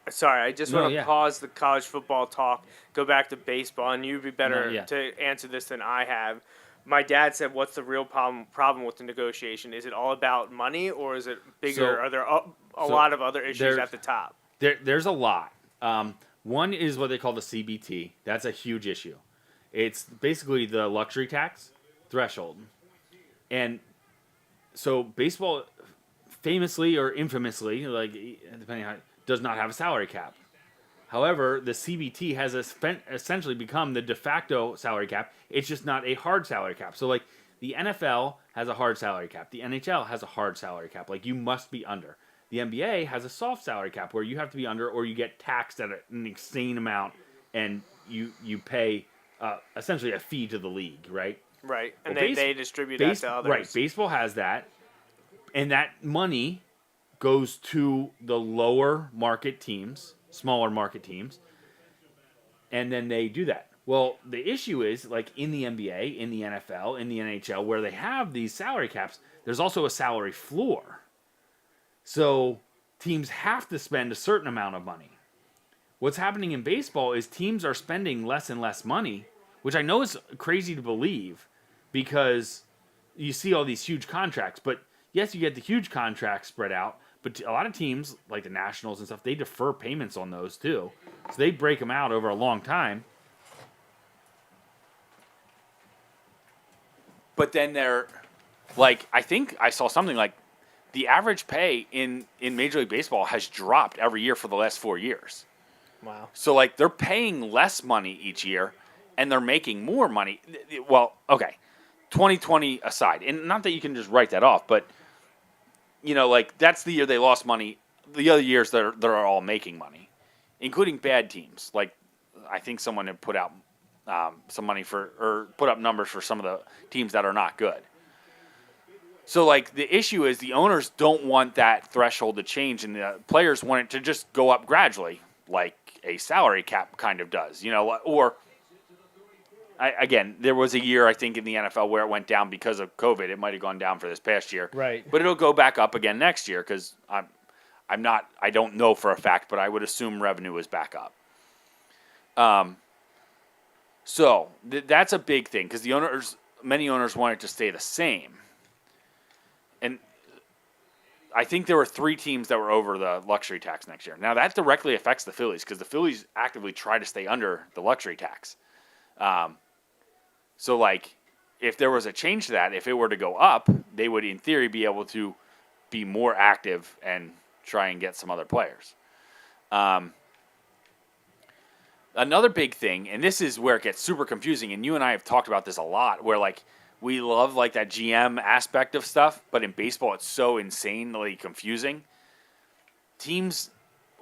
sorry, I just want to yeah. pause the college football talk, go back to baseball, and you'd be better yeah. to answer this than I have. My dad said, "What's the real problem with the negotiation? Is it all about money, or is it bigger? So- Are there a lot of other issues there's- at the top?" There's a lot. One is what they call the CBT. That's a huge issue. It's basically the luxury tax threshold. And so baseball famously or infamously, depending on, does not have a salary cap. However, the CBT has essentially become the de facto salary cap. It's just not a hard salary cap. So the NFL has a hard salary cap. The NHL has a hard salary cap. You must be under. The NBA has a soft salary cap where you have to be under or you get taxed at an insane amount and you pay essentially a fee to the league, right? Right, and Well, they distribute that to others. Right, baseball has that, and that money goes to the lower market teams, smaller market teams, and then they do that. Well, the issue is, in the NBA, in the NFL, in the NHL, where they have these salary caps, there's also a salary floor. So teams have to spend a certain amount of money. What's happening in baseball is teams are spending less and less money, which I know is crazy to believe because you see all these huge contracts. But yes, you get the huge contracts spread out, but a lot of teams, like the Nationals and stuff, they defer payments on those too. So they break them out over a long time. But then they're I think I saw something the average pay in Major League Baseball has dropped every year for the last 4 years. Wow. So they're paying less money each year and they're making more money. Well, okay. 2020 aside. And not that you can just write that off, but that's the year they lost money. The other years they're all making money, including bad teams. I think someone had put out some money or put up numbers for some of the teams that are not good. So, like, the issue is the owners don't want that threshold to change, and the players want it to just go up gradually, like a salary cap kind of does, or again, there was a year, I think, in the NFL where it went down because of COVID. It might have gone down for this past year. Right. But it'll go back up again next year because I don't know for a fact, but I would assume revenue is back up. So that's a big thing because many owners want it to stay the same. And I think there were 3 teams that were over the luxury tax next year. Now, that directly affects the Phillies because the Phillies actively try to stay under the luxury tax. So, like, if there was a change to that, if it were to go up, they would, in theory, be able to be more active and try and get some other players. Another big thing, and this is where it gets super confusing, and you and I have talked about this a lot, where, like, we love, like, that GM aspect of stuff, but in baseball it's so insanely confusing. Teams,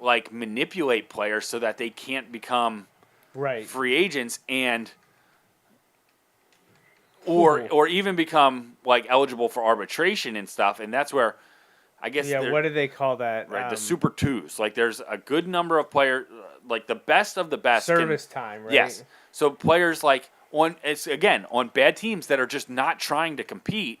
like, manipulate players so that they can't become free agents and or even become, like, eligible for arbitration and stuff, and that's where I guess what do they call that? Right, the Super Twos. Like, there's a good number of players, like the best of the best. Service time, right? Yes. So players like on bad teams that are just not trying to compete,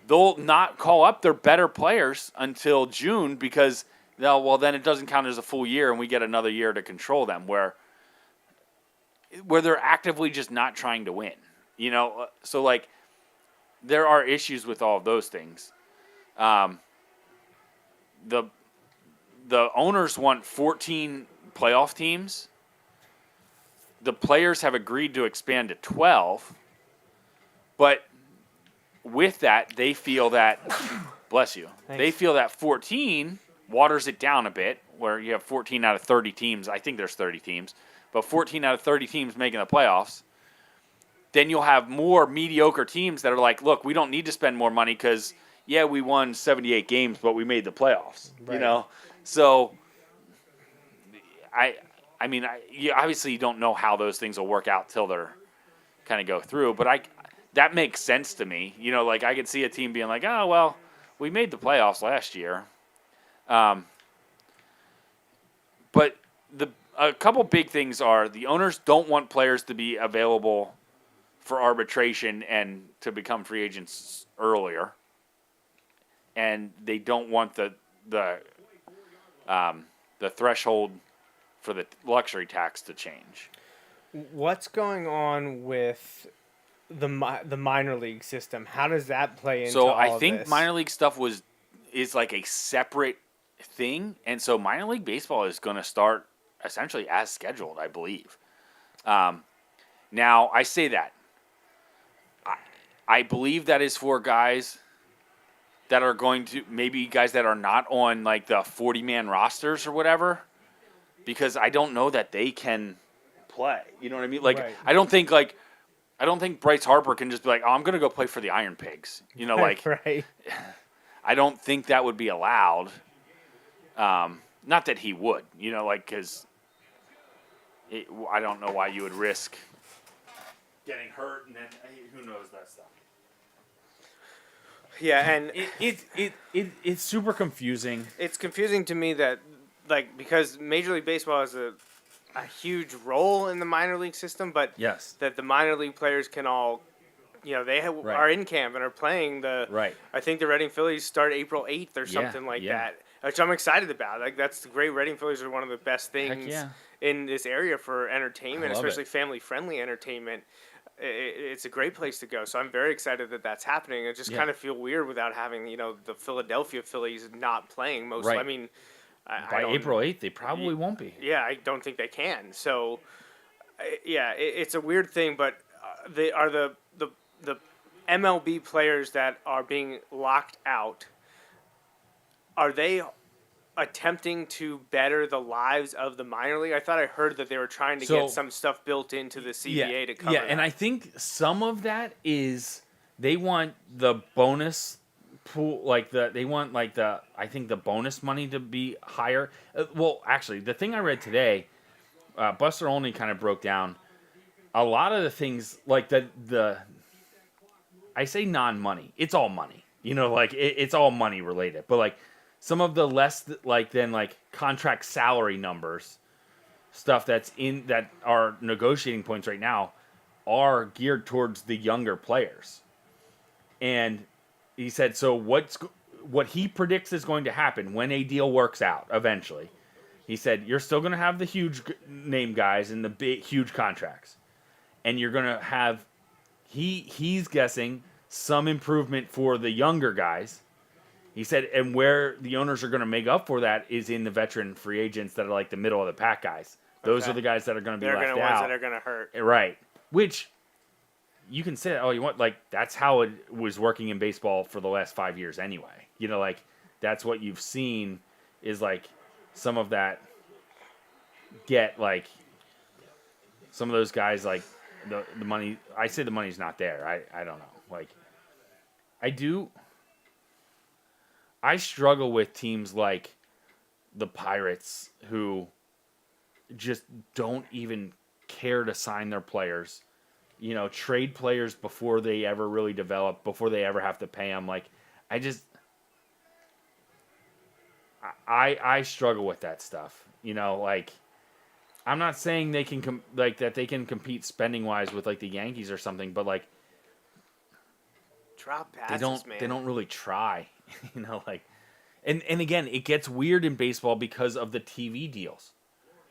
they'll not call up their better players until June because then it doesn't count as a full year and we get another year to control them where they're actively just not trying to win. So, like, there are issues with all of those things. The owners want 14 playoff teams. The players have agreed to expand to 12. But with that, they feel that, bless you, they feel that 14 waters it down a bit, where you have 14 out of 30 teams. I think there's 30 teams, but 14 out of 30 teams making the playoffs. Then you'll have more mediocre teams that are like, look, we don't need to spend more money because, yeah, we won 78 games, but we made the playoffs, So, obviously you don't know how those things will work out till they're kind of go through, but that makes sense to me. Like, I could see a team being like, oh, well, we made the playoffs last year. But a couple big things are the owners don't want players to be available for arbitration and to become free agents earlier. And they don't want the threshold for the luxury tax to change. What's going on with the minor league system? How does that play into all of this? So I think minor league stuff is like a separate thing, and so minor league baseball is going to start essentially as scheduled, I believe. Now, I say that. I believe that is for guys that are going to, maybe guys that are not on, like, the 40-man rosters or whatever, because I don't know that they can play. You know what I mean? Like, right. I don't think Bryce Harper can just be like, oh, I'm going to go play for the Iron Pigs. Like, right. I don't think that would be allowed. Not that he would, because I don't know why you would risk getting hurt and then who knows that stuff. Yeah, and it's super confusing. It's confusing to me that, like, because Major League Baseball has a huge role in the minor league system, but yes, that the minor league players can all, they are in camp and are playing right. I think the Reading Phillies start April 8th or something like that, which I'm excited about. Like, that's great. Reading Phillies are one of the best things in this area for entertainment, especially family-friendly entertainment. It's a great place to go, so I'm very excited that that's happening. I just kind of feel weird without having, the Philadelphia Phillies not playing most. Right. I mean, by April 8th, they probably won't be. Yeah, I don't think they can. So, it's a weird thing, but they are the MLB players that are being locked out. Are they attempting to better the lives of the minor league? I thought I heard that they were trying to get some stuff built into the CBA to cover that. And I think some of that is they want the bonus pool, I think the bonus money to be higher. Well, actually, the thing I read today, Buster Olney kind of broke down a lot of the things, like I say non-money. It's all money. Like it's all money related. But like some of the less than contract salary numbers, stuff that are negotiating points right now, are geared towards the younger players. And he said, so what he predicts is going to happen when a deal works out eventually. He said, you're still going to have the huge name guys and the big, huge contracts. And you're going to have, he's guessing, some improvement for the younger guys. He said, and where the owners are going to make up for that is in the veteran free agents that are like the middle of the pack guys. Those are the guys that are going to be left out. They're the ones that are going to hurt. Right. Which, you can say, oh, you want, like, that's how it was working in baseball for the last 5 years anyway. Like, that's what you've seen is, like, some of that get, like, some of those guys, like, the money, I say the money's not there. I don't know. Like, I struggle with teams like the Pirates who just don't even care to sign their players. Trade players before they ever really develop, before they ever have to pay them. Like, I struggle with that stuff. Like, I'm not saying they can that they can compete spending wise with like the Yankees or something, but like drop passes, they don't really try. Like, and again, it gets weird in baseball because of the TV deals.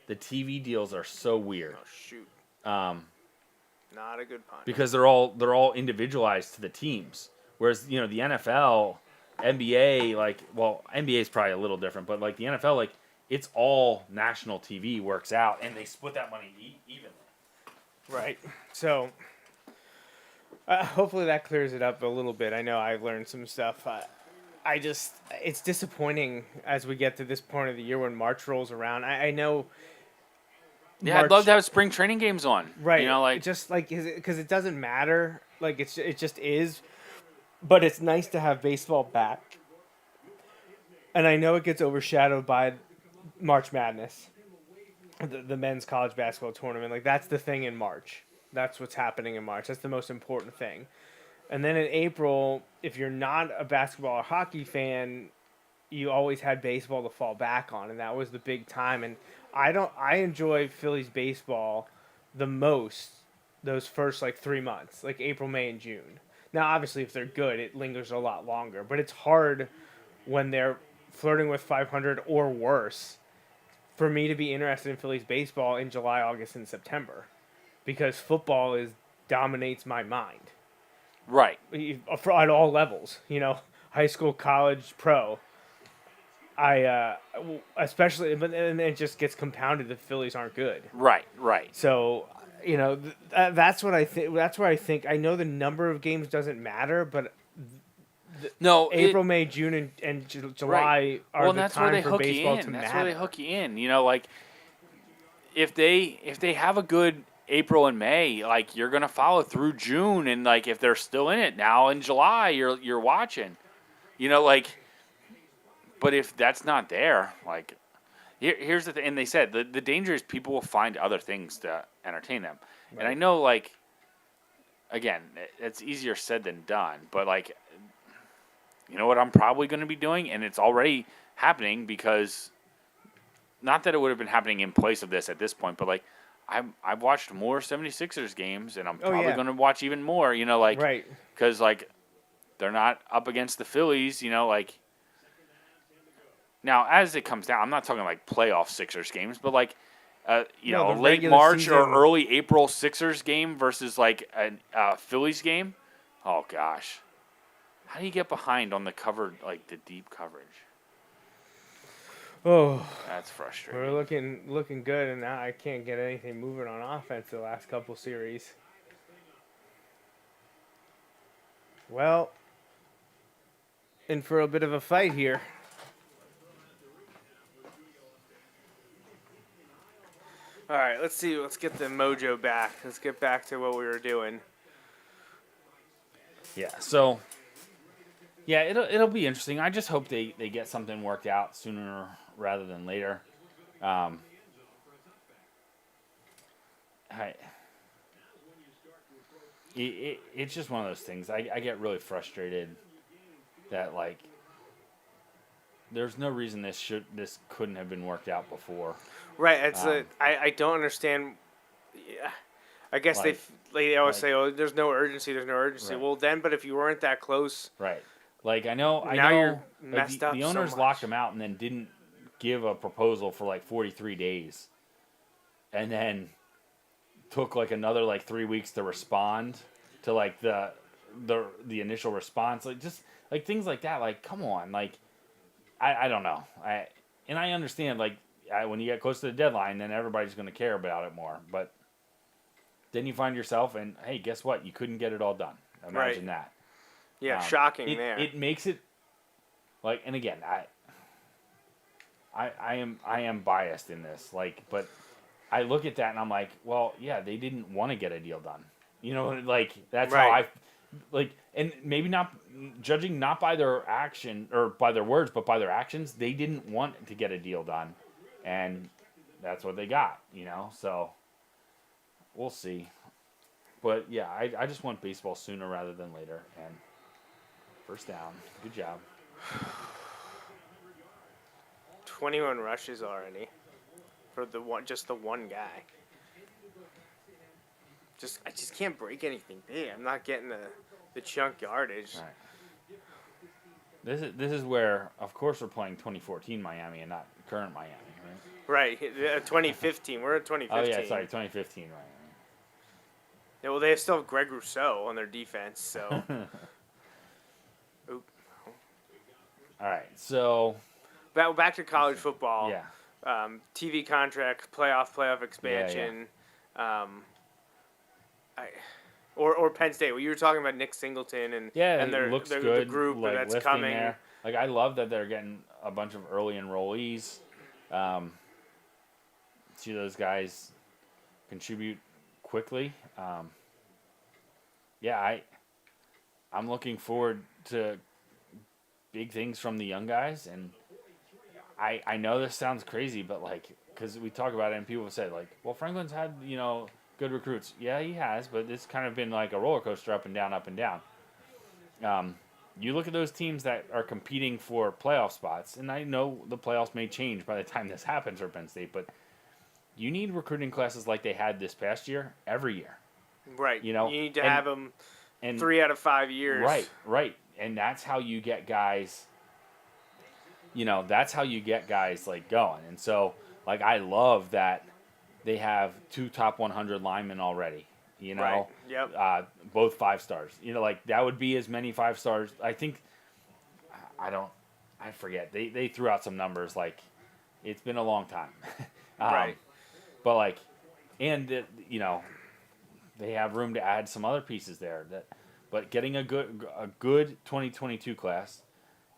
The TV deals are so weird. Oh shoot. Not a good pun. Because they're all individualized to the teams. Whereas, the NFL, NBA, like, well, NBA is probably a little different, but like the NFL, like, it's all national TV works out, and they split that money evenly. Right. So, hopefully that clears it up a little bit. I know I've learned some stuff. It's disappointing as we get to this point of the year when March rolls around. I know. Yeah, I'd love to have spring training games on. Right. Like just like because it doesn't matter. Like it just is. But it's nice to have baseball back. And I know it gets overshadowed by March Madness, the men's college basketball tournament. Like that's the thing in March. That's what's happening in March. That's the most important thing. And then in April, if you're not a basketball or hockey fan, you always had baseball to fall back on, and that was the big time. And I enjoy Phillies baseball the most those first like 3 months, like April, May, and June. Now, obviously, if they're good, it lingers a lot longer. But it's hard when they're flirting with 500 or worse for me to be interested in Phillies baseball in July, August, and September, because football dominates my mind. Right. At all levels, high school, college, pro. Especially, and it just gets compounded. The Phillies aren't good. Right. So, that's what I think. That's where I think. I know the number of games doesn't matter, but April, May, June, and July are the time for baseball to matter. That's where they hook you in. Like, if they have a good April and May, like, you're gonna follow through June, and like if they're still in it now in July, you're watching. Like. But if that's not there, like, here's the thing. And they said the danger is people will find other things to entertain them. Right. And I know, like, again, it's easier said than done. But, like, you know what I'm probably going to be doing? And it's already happening because, not that it would have been happening in place of this at this point, but, like, I've watched more 76ers games, and I'm probably going to watch even more, like, right. Because, like, they're not up against the Phillies, like. Now, as it comes down, I'm not talking like playoff Sixers games, but like, late March season. or early April Sixers game versus like a Phillies game. Oh gosh, how do you get behind on the cover, like the deep coverage? Oh, that's frustrating. We're looking good, and now I can't get anything moving on offense the last couple series. Well, in for a bit of a fight here. All right, let's see. Let's get the mojo back. Let's get back to what we were doing. Yeah. So. Yeah, it'll be interesting. I just hope they get something worked out sooner rather than later. it's just one of those things. I get really frustrated that like there's no reason this couldn't have been worked out before. Right. I don't understand. Yeah. I guess they always say, "Oh, there's no urgency. There's no urgency." Right. Well, then, but if you weren't that close, right? Like I know you're like, messed up the so owners much. locked him out and then didn't give a proposal for like 43 days, and then took like another like 3 weeks to respond to like the initial response, like just like things like that. Like, come on, like I don't know. I understand like when you get close to the deadline, then everybody's going to care about it more, but. Then you find yourself, and hey, guess what? You couldn't get it all done. Imagine that. Yeah, shocking there. It makes it like, and again, I am biased in this, like, but I look at that and I'm like, well, yeah, they didn't want to get a deal done. You know, like that's how I like, and maybe not judging not by their action or by their words, but by their actions. They didn't want to get a deal done, and that's what they got. You know, so. We'll see. But, yeah, I just want baseball sooner rather than later. And first down. Good job. 21 rushes already for the one guy. I just can't break anything big. I'm not getting the chunk yardage. Right. This is where, of course, we're playing 2014 Miami and not current Miami, right? Right. 2015. We're at 2015. Oh, yeah, sorry, 2015 Miami. Yeah, well, they still have Greg Rousseau on their defense, so. All right, so. Back to college football. Yeah. TV contract, playoff expansion. Yeah. Or Penn State. Well, you were talking about Nick Singleton and it looks good, the group like, that's lifting coming. There. Like I love that they're getting a bunch of early enrollees. See those guys contribute quickly. I'm looking forward to big things from the young guys, and I know this sounds crazy, but like because we talk about it and people have said like, well, Franklin's had good recruits. Yeah, he has, but it's kind of been like a roller coaster, up and down, up and down. You look at those teams that are competing for playoff spots, and I know the playoffs may change by the time this happens for Penn State, but you need recruiting classes like they had this past year every year. Right. You need to have them 3 out of 5 years. Right. And that's how you get guys. That's how you get guys like going. And so, like, I love that they have 2 top 100 linemen already. Right. Yep. Both 5 stars. Like that would be as many 5 stars. I think. I forget. They threw out some numbers. Like, it's been a long time. Right. But like, and they have room to add some other pieces there. But getting a good 2022 class,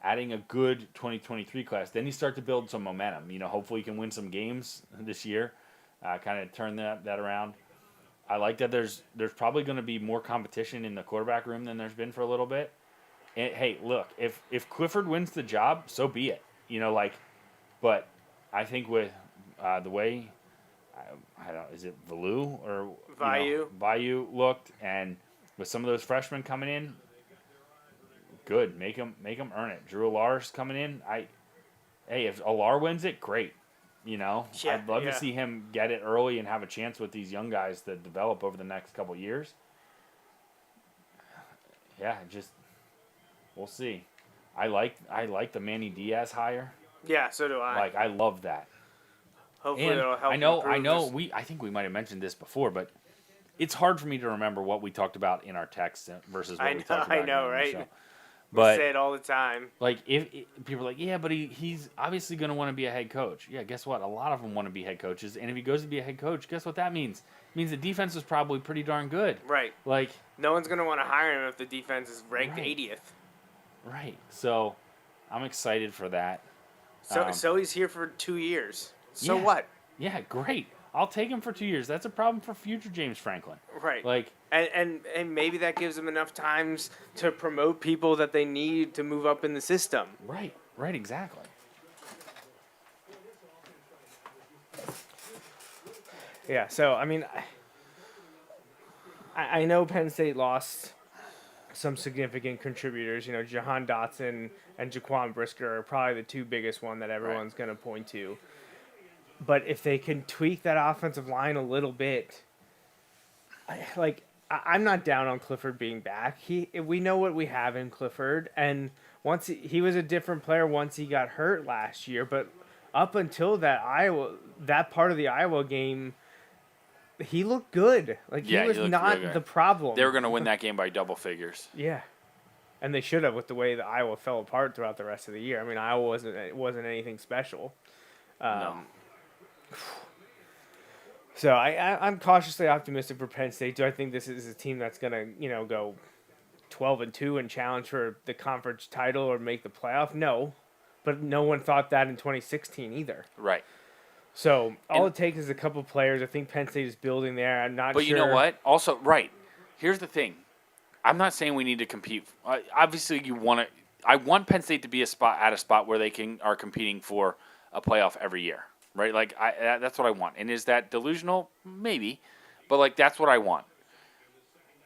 adding a good 2023 class, then you start to build some momentum. Hopefully you can win some games this year, kind of turn that around. I like that there's probably going to be more competition in the quarterback room than there's been for a little bit. And hey, look, if Clifford wins the job, so be it. But I think with the way. I don't. Is it Valu or Vayu looked, and with some of those freshmen coming in, good. Make them earn it. Drew Alar's coming in. If Alar wins it, great. I'd love to see him get it early and have a chance with these young guys to develop over the next couple of years. Yeah, we'll see. I like the Manny Diaz hire. Yeah, so do I. Like, I love that. Hopefully and it'll help. I know. I think we might have mentioned this before, but it's hard for me to remember what we talked about in our text versus what we talked about. I know, right? we But say it all the time. Like, if people are like, yeah, but he's obviously going to want to be a head coach. Yeah, guess what? A lot of them want to be head coaches, and if he goes to be a head coach, guess what that means? It means the defense is probably pretty darn good. Right. Like, no one's going to want to hire him if the defense is ranked 80th. Right. So, I'm excited for that. So he's here for 2 years. So what? Yeah, great. I'll take him for 2 years. That's a problem for future James Franklin. Right. Like, and maybe that gives them enough times to promote people that they need to move up in the system. Right, exactly. Yeah, so, I mean, I know Penn State lost some significant contributors. You know, Jahan Dotson and Jaquan Brisker are probably the two biggest one that everyone's going to point to. But if they can tweak that offensive line a little bit, I'm not down on Clifford being back. We know what we have in Clifford, and once he was a different player once he got hurt last year. But up until that part of the Iowa game, he looked good. He was not the problem. They were going to win that game by double figures. Yeah, and they should have with the way that Iowa fell apart throughout the rest of the year. I mean, Iowa wasn't anything special. No. So I'm cautiously optimistic for Penn State. Do I think this is a team that's gonna go 12-2 and challenge for the conference title or make the playoff? No, but no one thought that in 2016 either. Right. So all it takes is a couple players. I think Penn State is building there. I'm not sure. But you know what? Also, right. Here's the thing. I'm not saying we need to compete. Obviously, I want Penn State to be at a spot where they are competing for a playoff every year. Right, that's what I want. And is that delusional? Maybe, but that's what I want.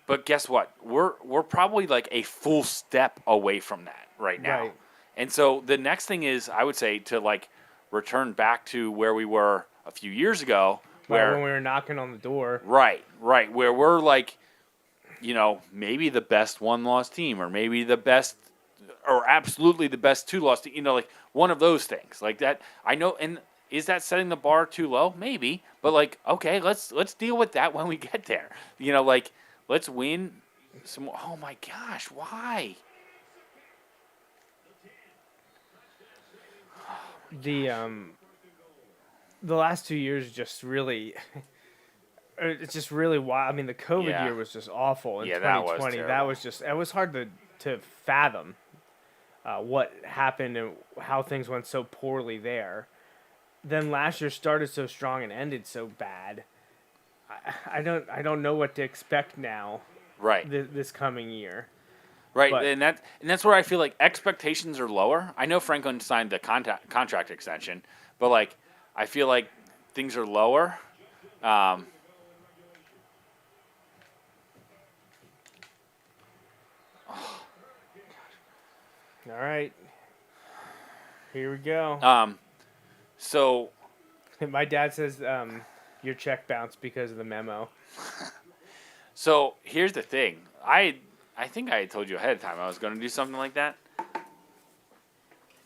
But guess what? We're probably a full step away from that right now. Right. And so the next thing is, I would say, to return back to where we were a few years ago, when we were knocking on the door. Right, where we're maybe the best one-loss team, or maybe the best, or absolutely the best two-loss team. One of those things like that. I know, and. Is that setting the bar too low? Maybe, but okay, let's deal with that when we get there. Let's win some more. Oh my gosh, why? The last 2 years just really, it's just really wild. I mean, the COVID year was just awful in 2020. It was hard to fathom what happened and how things went so poorly there. Then last year started so strong and ended so bad. I don't know what to expect now. Right. This coming year. Right, but, and that's where I feel like expectations are lower. I know Franklin signed the contract extension, but I feel like things are lower. All right. Here we go. So, my dad says your check bounced because of the memo. So here's the thing. I think I had told you ahead of time I was going to do something like that.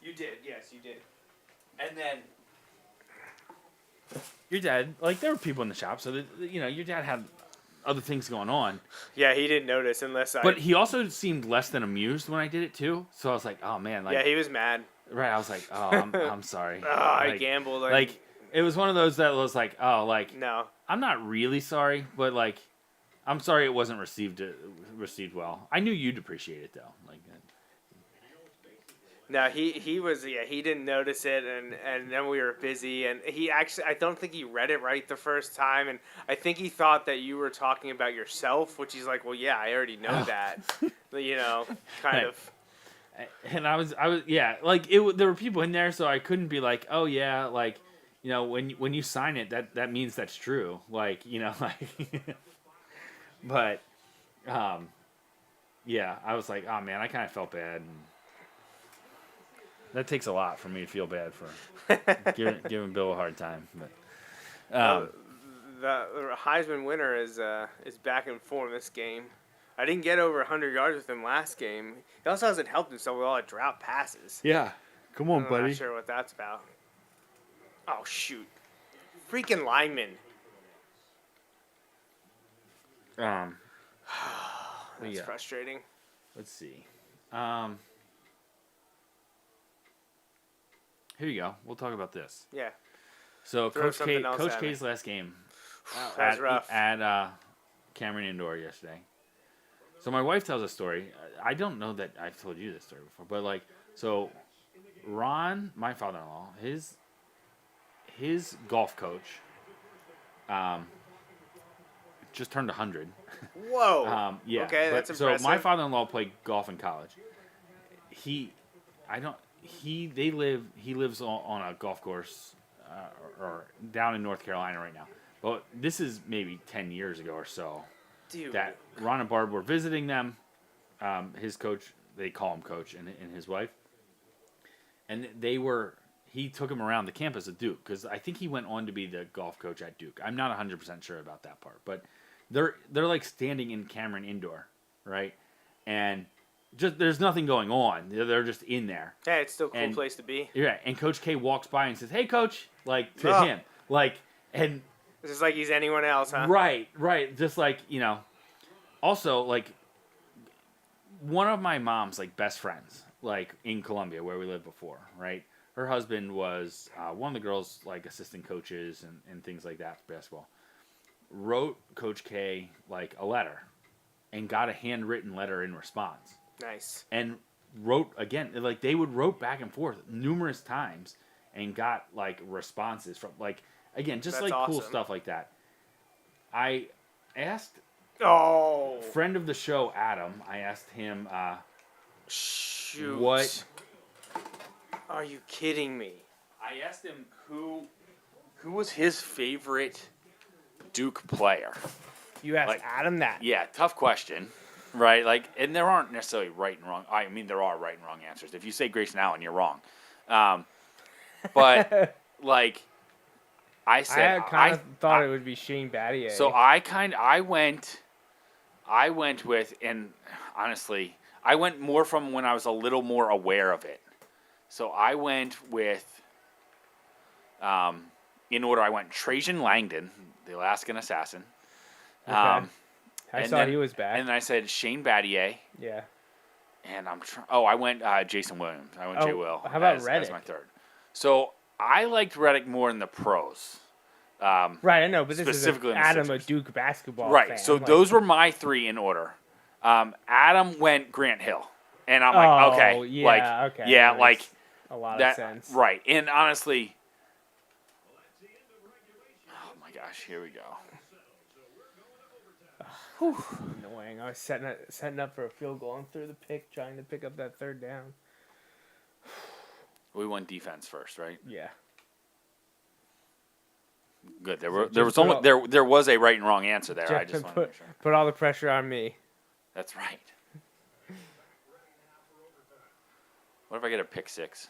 You did, yes, you did. And then your dad, there were people in the shop, so your dad had other things going on. Yeah, he didn't notice But he also seemed less than amused when I did it too. So I was like, oh man, yeah, he was mad. Right, I was like, oh, I'm sorry. I gambled. It was one of those that was no, I'm not really sorry, but I'm sorry it wasn't received well. I knew you'd appreciate it though. No, he was, he didn't notice it, and then we were busy, and he actually, I don't think he read it right the first time, and I think he thought that you were talking about yourself, which he's like, well, yeah, I already know that, kind of. And I was yeah, there were people in there, so I couldn't be like, oh yeah, when you sign it, that means that's true, but yeah, I was like, oh man, I kind of felt bad. And that takes a lot for me to feel bad for giving Bill a hard time. But the Heisman winner is back in form this game. I didn't get over 100 yards with him last game. He also hasn't helped himself with all the drought passes. Yeah, come on, buddy. I'm not sure what that's about. Oh shoot, freaking lineman. That's frustrating. Let's see. Here you go. We'll talk about this. Yeah. So Coach K's last game That was rough. at Cameron Indoor yesterday. So my wife tells a story. I don't know that I've told you this story before, but so Ron, my father-in-law, his golf coach, just turned 100. Whoa. Yeah. Okay, that's impressive. So my father-in-law played golf in college. He lives on a golf course or down in North Carolina right now. But this is maybe 10 years ago or so. Dude. that Ron and Barb were visiting them. His coach, they call him coach, and his wife. And he took him around the campus of Duke, because I think he went on to be the golf coach at Duke. I'm not 100% sure about that part, but they're like standing in Cameron Indoor, right? And just there's nothing going on. They're just in there. Yeah, it's still a cool place to be. Yeah, and Coach K walks by and says, "Hey, Coach," like to him, like, and it's just like he's anyone else, huh? Right, just like, also like one of my mom's like best friends, like in Columbia where we lived before, right? Her husband was one of the girls' like assistant coaches and things like that for basketball. Wrote Coach K like a letter, and got a handwritten letter in response. Nice. And wrote again, like they would wrote back and forth numerous times, and got like responses from like again just That's like awesome. cool stuff like that. I asked friend of the show Adam. I asked him, shoot, what? Are you kidding me? I asked him who was his favorite Duke player. You asked Like, Adam that? Yeah, tough question, right? Like, and there aren't necessarily right and wrong. I mean, there are right and wrong answers. If you say Grayson Allen, you're wrong. But like, I said, I thought it would be Shane Battier. So I went with, and honestly, I went more from when I was a little more aware of it. So I went with, in order, I went Trajan Langdon, the Alaskan assassin. Okay. I saw he was back. And then I said Shane Battier. Yeah. And I went Jason Williams. I went Jay Will. How about as Reddick? my third. So I liked Reddick more in the pros. Right, I know, but this specifically is in the Adam, a Sixers. Duke basketball Right, fan. so Like, those were my three in order. Adam went Grant Hill. And I'm like, okay. Yeah, like, okay. Yeah, That like makes a lot that, of sense. Right. And honestly, oh my gosh, here we go. Annoying. I was setting up for a field goal and threw the pick, trying to pick up that third down. We went defense first, right? Yeah. Good. There was a right and wrong answer there. I just want to make sure. Put all the pressure on me. That's right. What if I get a pick six?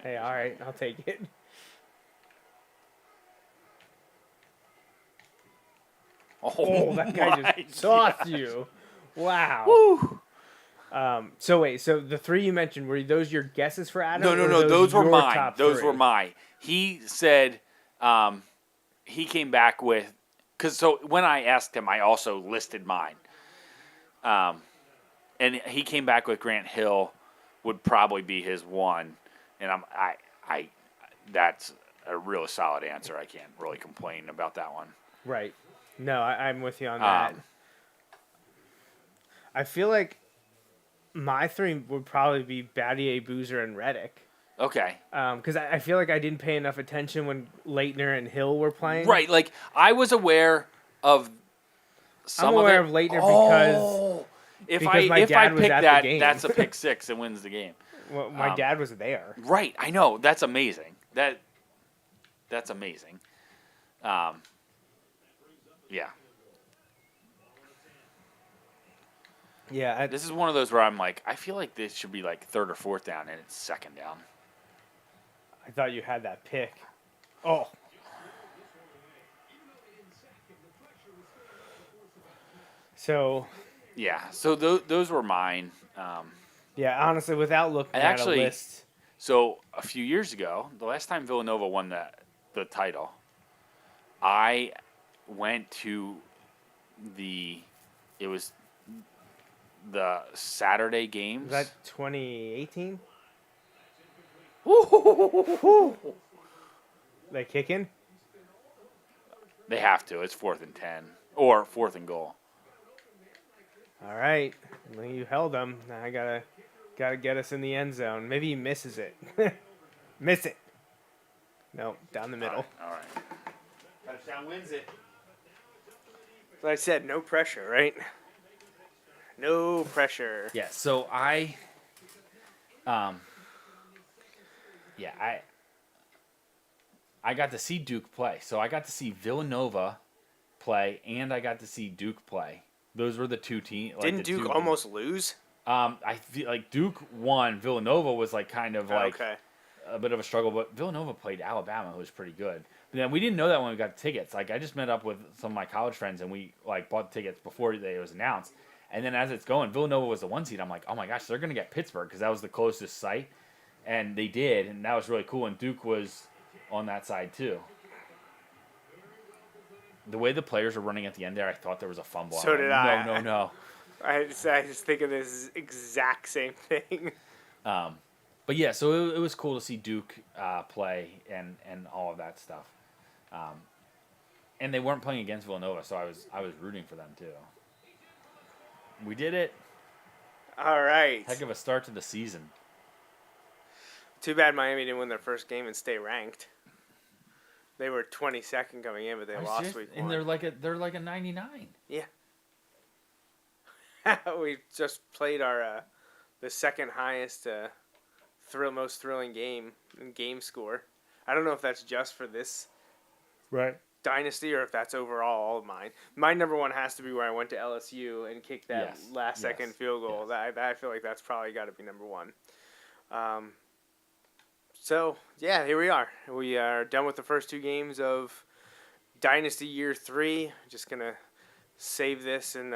Hey, all right, I'll take it. Oh, that guy just tossed you. Wow. Woo. So wait, so the three you mentioned, were those your guesses for Adam? No. Or Those were your mine. top Those three? were mine. He said, he came back with, so when I asked him, I also listed mine. And he came back with Grant Hill would probably be his one, and I that's a real solid answer. I can't really complain about that one. Right. No, I'm with you on that. I feel like my three would probably be Battier, Boozer, and Reddick. Okay. Because I feel like I didn't pay enough attention when Leitner and Hill were playing. Right. Like, I was aware of some I'm aware of of it. Leitner because my if I dad was pick at that, the game. that's a pick six and wins the game. Well, my dad was there. Right. I know. That's amazing. That's amazing. Yeah. Yeah. This is one of those where I'm like, I feel like this should be like third or fourth down, and it's second down. I thought you had that pick. Oh. So. Yeah. So those were mine. Yeah, honestly, without looking at a list. So a few years ago, the last time Villanova won the title, I went to the Saturday games. Was that 2018? They kicking? They have to. It's 4th and 10 or 4th and goal. All right. Well, you held him. Now I gotta get us in the end zone. Maybe he misses it. Miss it. No, down the middle. All right. Touchdown wins it. Like I said, no pressure, right? No pressure. Yeah, so I got to see Duke play. So I got to see Villanova play, and I got to see Duke play Those were the two teams. Like Didn't Duke almost lose? I feel like Duke won. Villanova was like kind of like a bit of a struggle, but Villanova played Alabama, who was pretty good. But then we didn't know that when we got the tickets. Like I just met up with some of my college friends, and we like bought the tickets before it was announced. And then as it's going, Villanova was the 1 seed. I'm like, oh my gosh, they're gonna get Pittsburgh because that was the closest site, and they did, and that was really cool. And Duke was on that side too. The way the players were running at the end there, I thought there was a fumble. So did I. No. I just think of this exact same thing. But yeah, so it was cool to see Duke play and all of that stuff. And they weren't playing against Villanova, so I was rooting for them too. We did it. All right. Heck of a start to the season. Too bad Miami didn't win their first game and stay ranked. They were 22nd coming in, but they lost week 1. And they're like a 99. Yeah. We just played our the second highest most thrilling game in game score. I don't know if that's just for this Dynasty or if that's overall all of mine. My number one has to be where I went to LSU and kicked that last second field goal. Yes. That I feel like that's probably got to be number one. So, yeah, here we are. We are done with the first 2 games of Dynasty Year 3. Just going to save this, and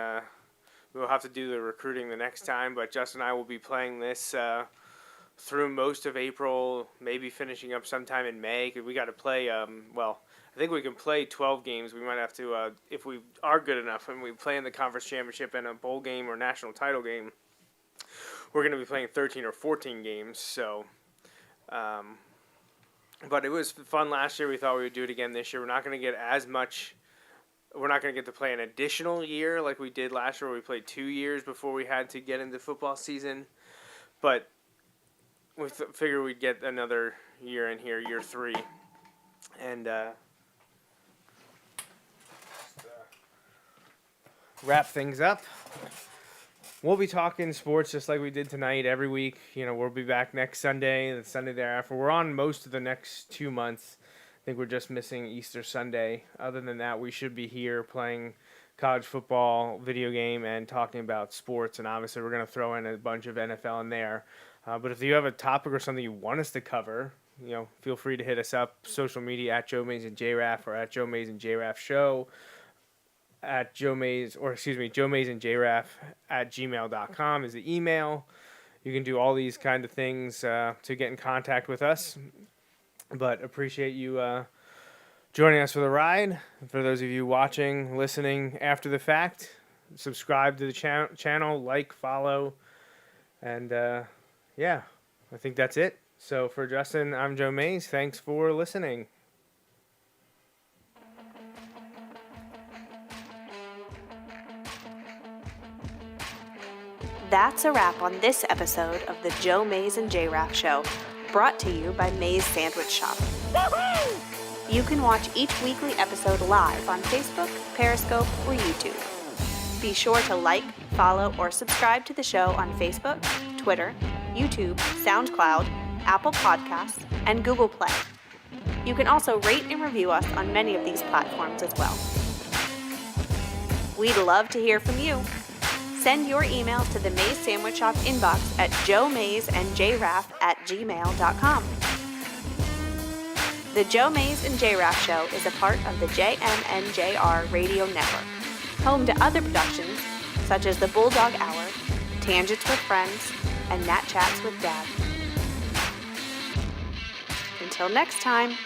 we'll have to do the recruiting the next time. But Justin and I will be playing this through most of April, maybe finishing up sometime in May. 'Cause we got to play, I think we can play 12 games. We might have to, if we are good enough, and we play in the conference championship and a bowl game or national title game, we're going to be playing 13 or 14 games. So... but it was fun last year. We thought we would do it again this year. We're not going to get as much. We're not going to get to play an additional year like we did last year, where we played 2 years before we had to get into football season. But we figured we'd get another year in here, year 3, and wrap things up. We'll be talking sports just like we did tonight every week. You know, we'll be back next Sunday and the Sunday thereafter. We're on most of the next 2 months. I think we're just missing Easter Sunday. Other than that, we should be here playing college football, video game, and talking about sports. And obviously, we're going to throw in a bunch of NFL in there. But if you have a topic or something you want us to cover, you know, feel free to hit us up. Social media at Joe Mays and J-Raff or at Joe Mays and J-Raff Show. At Joe Mays and J-Raff at gmail.com is the email. You can do all these kind of things to get in contact with us. But appreciate you joining us for the ride. For those of you watching, listening after the fact, subscribe to the channel, like, follow. And yeah, I think that's it. So for Justin, I'm Joe Mays. Thanks for listening. That's a wrap on this episode of the Joe Mays and J-Raff Show, brought to you by Mays Sandwich Shop. Woo-hoo! You can watch each weekly episode live on Facebook, Periscope, or YouTube. Be sure to like, follow, or subscribe to the show on Facebook, Twitter, YouTube, SoundCloud, Apple Podcasts, and Google Play. You can also rate and review us on many of these platforms as well. We'd love to hear from you. Send your emails to the Mays Sandwich Shop inbox at joemaysandjraff@gmail.com. The Joe Mays and J-Raff Show is a part of the JMNJR Radio Network, home to other productions such as the Bulldog Hour, Tangents with Friends, and Nat Chats with Dad. Until next time.